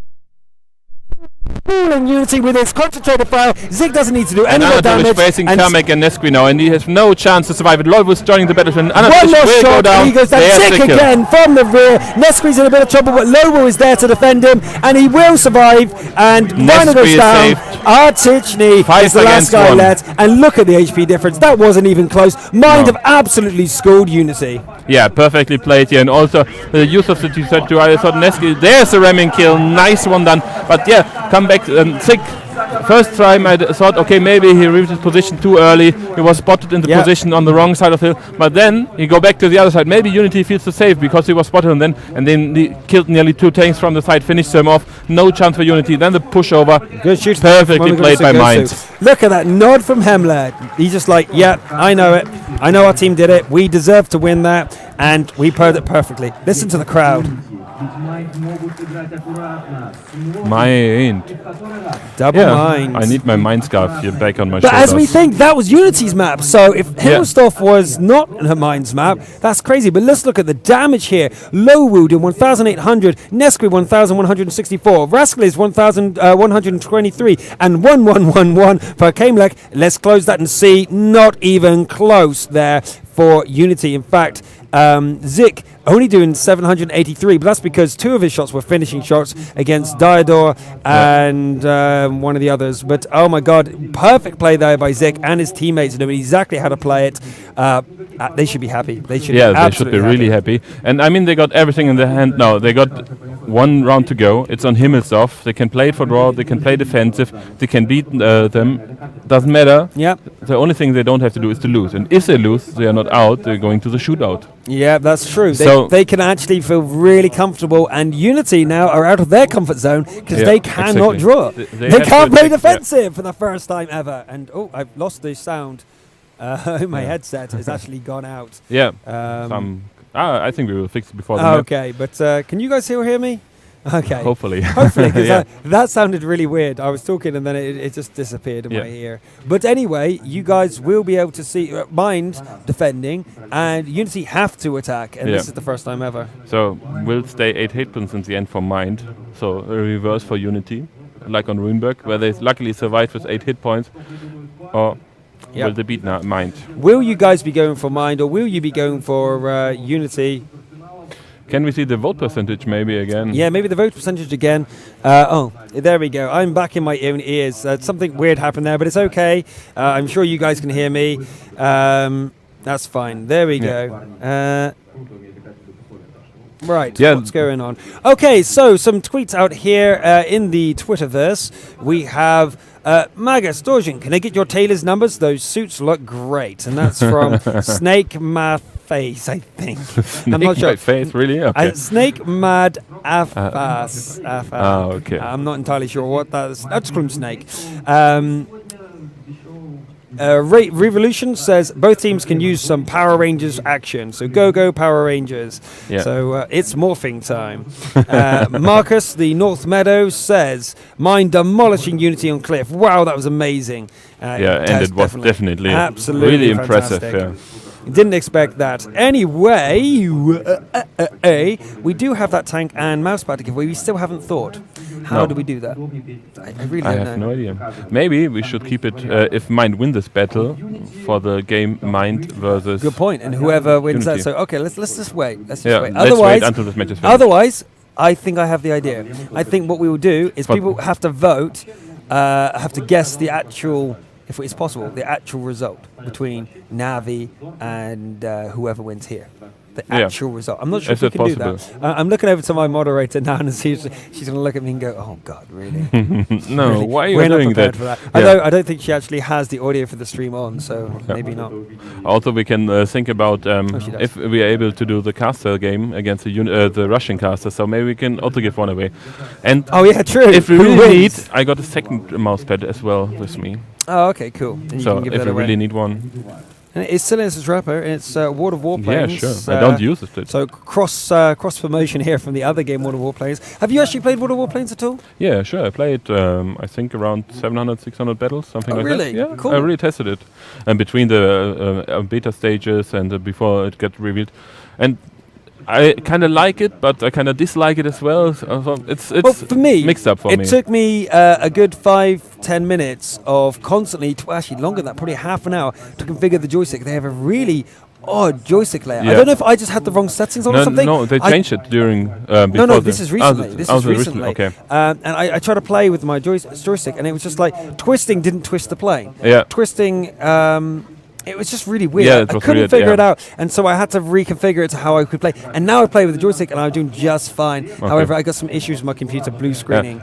Fooling Unity with his concentrated fire. Zik doesn't need to do any more damage. Facing Kamek and Nesqueeze now, and he has no chance to survive it. Lloyd was joining the battlefield. One more shot, he goes down. Zik again from the rear. Nesqueeze in a bit of trouble, but Lowell is there to defend him, and he will survive. And Rhino goes down. Artichny is the last guy left, and look at the HP difference. That wasn't even close. Mind have absolutely schooled Unity. Yeah, perfectly played here, and also the use of the T32. I thought Nesqueeze, there's a ramming kill, nice one done. But yeah, come back. Zik, first time I thought, okay, maybe he reached his position too early. He was spotted in the position on the wrong side of the hill. But then he go back to the other side. Maybe Unity feels safe because he was spotted, and then he killed nearly 2 tanks from the side, finished them off. No chance for Unity. Then the pushover. Good shoot. Perfectly played by Mind. Look at that nod from Hemler. He's just like, yeah, I know it. I know our team did it. We deserve to win that, and we played it perfectly. Listen to the crowd. Mind. Double Mind. I need my Mind scarf here back on my shoulders. But as we think, that was Unity's map. So if Himmelstoff was not her Mind's map, that's crazy. But let's look at the damage here. Lowwood in 1,800. Nesqueeze 1,164. Rascal is 1,123. And 1,111 for Kamelek. Let's close that and see. Not even close there for Unity. In fact, Zik only doing 783, but that's because 2 of his shots were finishing shots against Diador and one of the others. But oh my god, perfect play there by Zik and his teammates knowing exactly how to play it. They should be happy. They should they should be really happy. And I mean, they got everything in their hand now. They got 1 round to go. It's on Himmelstoff. They can play it for draw. They can play defensive. They can beat them. Doesn't matter. Yeah. The only thing they don't have to do is to lose. And if they lose, they are not out. They're going to the shootout. Yeah, that's true. They can actually feel really comfortable, and Unity now are out of their comfort zone because they cannot draw. They can't play defensive for the first time ever. And oh, I've lost the sound. My headset has actually gone out. Yeah. I think we will fix it before the okay, but can you guys still hear me? Okay. Hopefully. Hopefully, because Yeah. that sounded really weird. I was talking and then it just disappeared in my ear. But anyway, you guys will be able to see Mind defending and Unity have to attack, and this is the first time ever. So we'll stay 8 hit points in the end for Mind. So a reverse for Unity, like on Runeberg, where they luckily survived with 8 hit points. Or will they beat Mind? Will you guys be going for Mind, or will you be going for Unity? Can we see the vote percentage maybe again? Yeah, maybe the vote percentage again. Oh, there we go. I'm back in my own ears. Something weird happened there, but it's okay. I'm sure you guys can hear me. That's fine. There we go. Right, what's going on? Okay, so some tweets out here in the Twitterverse. We have MaGGus, Dorjan, can I get your tailor's numbers? Those suits look great. And that's from Snake Math Face, I think. I'm not sure. Face, really? Okay. Snake Mad Afas. Okay. I'm not entirely sure what that is. Let's call him Snake. Revolution says both teams can use some Power Rangers action. So go Power Rangers. Yeah. So it's morphing time. Markus, the North Meadows, says Mind demolishing Unity on Cliff. Wow, that was amazing. And it was definitely absolutely really impressive. Yeah. Didn't expect that. Anyway, we do have that tank and mouse pad to give away. We still haven't thought. How do we do that? I really don't know. I have no idea. Maybe we should keep it if Mind win this battle for the game Mind versus. Good point. And whoever wins Unity. that. So okay, let's just wait. Let's just wait. Let's wait until this match is finished. Otherwise, I think I have the idea. I think what we will do is people have to vote, have to guess the actual, if it's possible, the actual result between Navi and whoever wins here. The actual result. I'm not sure if we can do that. I'm looking over to my moderator now and she's going to look at me and go, "Oh God, really?" No, really? why are you We're doing not prepared that? for that. I don't think she actually has the audio for the stream on, so maybe not. Also, we can think about if we are able to do the caster game against the Russian caster. So maybe we can also give one away. And oh yeah, true. If we really need, I got a second mouse pad as well with me. Oh, okay, cool. And so if we really need one. And it's still in its wrapper. It's World of Warplanes. Yeah, sure. I don't use it. So cross promotion here from the other game, World of Warplanes. Have you actually played World of Warplanes at all? Yeah, sure. I played, I think, around 700, 600 battles, something like really? that. Yeah, cool. I really tested it. And between the beta stages and before it got revealed. And I kind of like it, but I kind of dislike it as well. So it's for me, mixed up for me. It took me a good 5-10 minutes of constantly, actually longer than that, probably half an hour, to configure the joystick. They have a really odd joystick layout. I don't know if I just had the wrong settings on or something. No, they changed it during. No, this is recently. This is recently. Okay. And I tried to play with my joystick, and it was just like twisting didn't twist the plane. Yeah. Twisting. It was just really weird. Yeah, I couldn't figure it out, and so I had to reconfigure it to how I could play. And now I play with the joystick, and I'm doing just fine. Okay. However, I got some issues with my computer blue screening.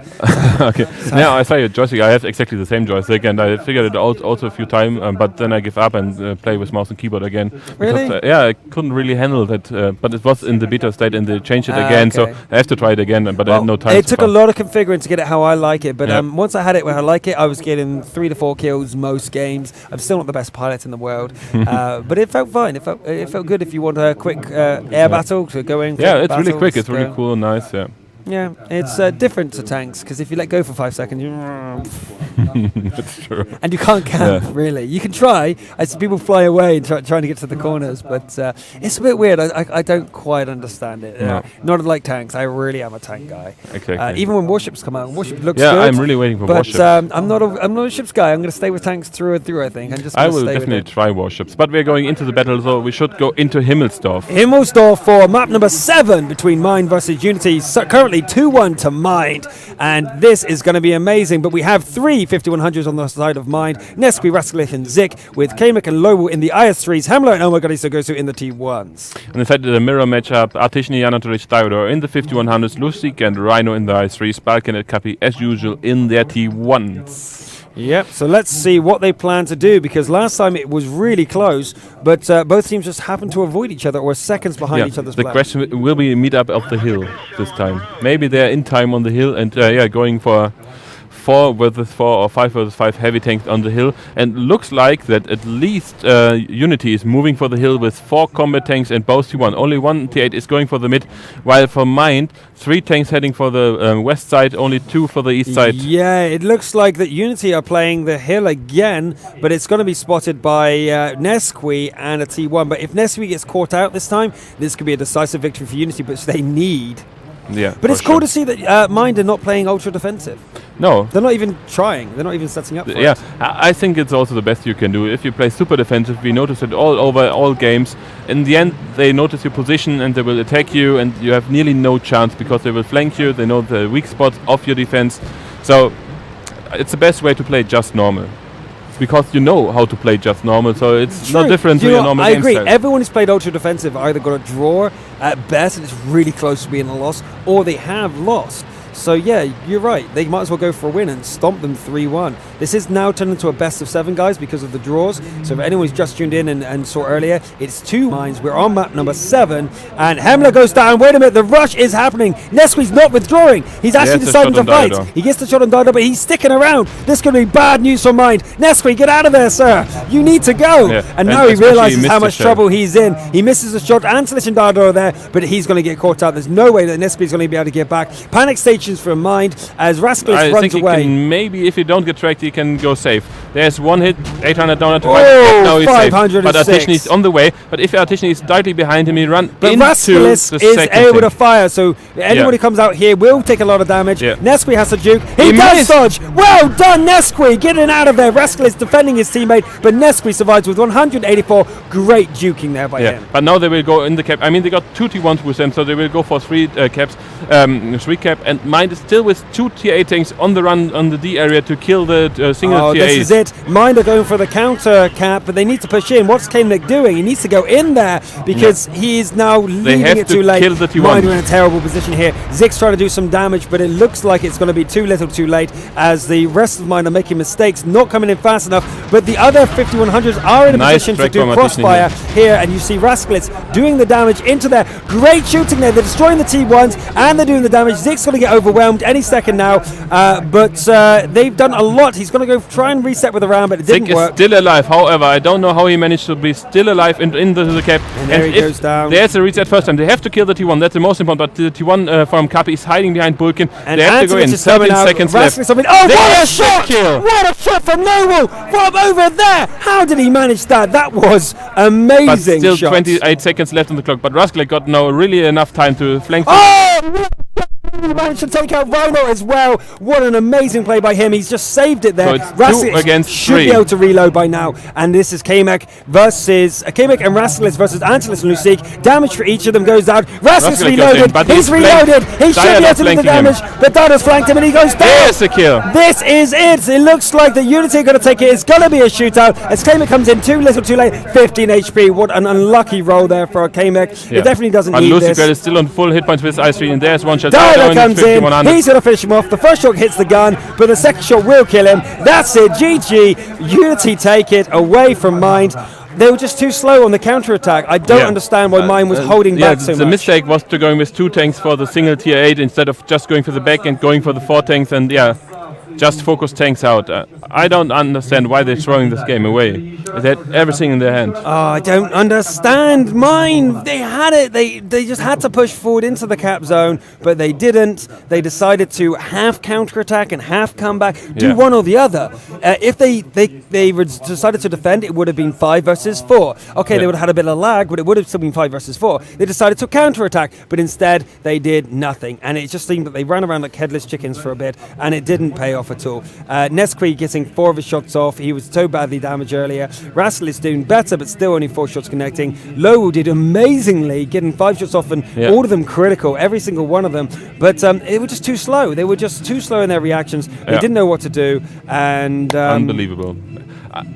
Okay. Now I saw your joystick. I have exactly the same joystick, and I figured it out also a few times. But then I give up and play with mouse and keyboard again. Really? Because, I couldn't really handle that. But it was in the beta state, and they changed it again. Okay. So I have to try it again. But I had no time. It took a lot of configuring to get it how I like it. But once I had it where I like it, I was getting 3 to 4 kills most games. I'm still not the best pilot in the world. But it felt fine. It felt good if you want a quick air battle to go in. Yeah, it's really quick. It's really cool and nice. Yeah. Yeah, it's different to tanks because if you let go for 5 seconds, that's true. And you can't camp really. You can try. I see people fly away and trying to get to the corners, but it's a bit weird. I don't quite understand it. No. Not like tanks. I really am a tank guy. Exactly. Even when warships come out, warship looks good. Yeah, I'm really waiting for warships. But I'm not a ships guy. I'm going to stay with tanks through and through. I think. I will definitely try warships. But we're going into the battle, so we should go into Himmelsdorf. Himmelsdorf for map number 7 between Mind versus Unity. So currently 2-1 to Mind, and this is going to be amazing. But we have 3 5100s on the side of Mind: Nesquik, Rascalith, and Zik, with Kamek and Lowell in the IS3s, Hamler and MaGGus in the T1s. And inside the mirror matchup, Artishny, Anatolij, Theodor in the 5100s, Lustig and Rhino in the IS3s, Balkan and Kapi as usual in their T1s. Yep, so let's see what they plan to do, because last time it was really close, but both teams just happened to avoid each other or seconds behind each other's plan. The question will be meet up up the hill this time. Maybe they're in time on the hill and going for 4 versus 4 or 5 versus 5 heavy tanks on the hill, and looks like that at least Unity is moving for the hill with 4 combat tanks and both T1. Only 1 T8 is going for the mid, while for Mind, 3 tanks heading for the west side, only 2 for the east side. Yeah, it looks like that Unity are playing the hill again, but it's going to be spotted by Nesqui and a T1. But if Nesqui gets caught out this time, this could be a decisive victory for Unity, which they need. Yeah, but it's cool to see that Mind are not playing ultra defensive. No. They're not even trying. They're not even setting up for it. I think it's also the best you can do. If you play super defensive, we notice it all over all games. In the end, they notice your position and they will attack you, and you have nearly no chance because they will flank you. They know the weak spots of your defense. So it's the best way to play just normal. Because you know how to play just normal, so it's not different to your normal game I agree. style. Everyone who's played ultra defensive either got a draw at best, and it's really close to being a loss, or they have lost. So yeah, you're right. They might as well go for a win and stomp them 3-1. This is now turned into a best of 7, guys, because of the draws. So if anyone who's just tuned in and saw earlier, it's 2 minds. We're on map number 7, and Hemmler goes down. Wait a minute, the rush is happening. Nesqui's not withdrawing. He's actually deciding to fight. He gets the shot on Dido, but he's sticking around. This could be bad news for Mind. Nesqui, get out of there, sir. You need to go. Yeah. And now he realizes how much trouble he's in. He misses the shot. Antelis and Dido are there, but he's going to get caught out. There's no way that Nesqui's going to be able to get back. Panic stations for Mind as Rascalis runs away. Maybe if you don't get tracked, he can go safe. There's 1 hit, 800 down to 5. Now he's 506. But Artisan is on the way. But if Artisan is directly behind him, he run but into Rascalis the is second able thing. to fire, so anyone who comes out here will take a lot of damage. Nesqui has to juke. He does dodge. Well done, Nesqui, getting out of there. Rascalis defending his teammate, but Nesqui survives with 184. Great juking there by him. But now they will go in the cap. I mean, they got 2 T1s with them, so they will go for 3 caps, 3 cap, and Mind is still with 2 T8 tanks on the run on the D area to kill the single T8. This is it. Mind are going for the counter cap, but they need to push in. What's Kamek doing? He needs to go in there because he is now leaving it too late. Kill the T1. Mind are in a terrible position here. Zig's trying to do some damage, but it looks like it's going to be too little too late as the rest of Mind are making mistakes, not coming in fast enough, but the other 5100s are in a position to do crossfire here, and you see Rascalis doing the damage into there. Great shooting there. They're destroying the T1s and they're doing the damage. Zig's going to get overwhelmed any second now, but they've done a lot. He's going to go try and reset with a round, but it didn't work. Is still alive. However, I don't know how he managed to be still alive into the cap. And there he goes down. There's a reset first time. They have to kill the T1. That's the most important. But the T1 from Kapi is hiding behind Bulkin. And they have to go in. 13 seconds left. Oh, what a shot! What a shot from Noble from over there! How did he manage that? That was amazing. But still shot. 28 seconds left on the clock. But Rascalis got now really enough time to flank. He managed to take out Rhino as well. What an amazing play by him. He's just saved it there. So it's 2 against 3. Should be able to reload by now. And this is Kamek versus Kamek and Rascalis versus Antelis and Lucic. Damage for each of them goes out. Rascalis reloaded. He's reloaded. He should be able to do the damage. But Dido's flanked him and he goes down. There's a kill. This is it. It looks like the Unity are going to take it. It's going to be a shootout as Kamek comes in too little too late. 15 HP. What an unlucky roll there for Kamek. It definitely doesn't need this. Lucic is still on full hit points with Ice 3, and there's one shot. Dido comes in. He's going to finish him off. The first shot hits the gun, but the second shot will kill him. That's it. GG. Unity take it away from Mind. They were just too slow on the counter-attack. I don't understand why Mind was holding back so much. The mistake was to going with 2 tanks for the single tier 8 instead of just going for the back and going for the 4 tanks, and just focus tanks out. I don't understand why they're throwing this game away. They had everything in their hand. Oh, I don't understand. Mind, they had it. They just had to push forward into the cap zone, but they didn't. They decided to half counterattack and half come back. Do one or the other. If they decided to defend, it would have been 5 versus 4. Okay, they would have had a bit of lag, but it would have still been 5 versus 4. They decided to counterattack, but instead they did nothing. And it just seemed that they ran around like headless chickens for a bit, and it didn't pay off at all. Nesqui getting 4 of his shots off. He was so badly damaged earlier. Rascal is doing better, but still only 4 shots connecting. Lowell did amazingly, getting 5 shots off, and all of them critical, every single one of them. But it was just too slow. They were just too slow in their reactions. They didn't know what to do. And unbelievable.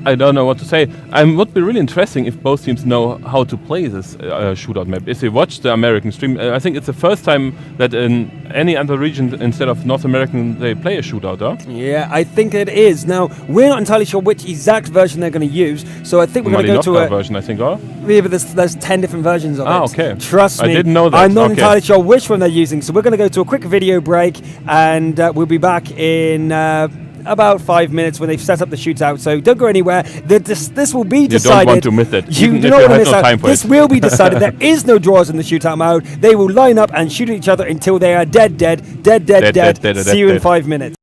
I don't know what to say. It would be really interesting if both teams know how to play this shootout map. If they watch the American stream, I think it's the first time that in any other region instead of North American they play a shootout, huh? Yeah, I think it is. Now, we're not entirely sure which exact version they're going to use, so I think we're going to go to a version, I think, or? Yeah, but there's 10 different versions of it. Okay. Trust me. I didn't know that. I'm not entirely sure which one they're using, so we're going to go to a quick video break, and we'll be back in about 5 minutes when they've set up the shootout. So don't go anywhere. This will be decided. You don't want to miss it. You do not want to miss out. This will be decided. There is no draws in the shootout mode. They will line up and shoot at each other until they are dead. See you in 5 minutes.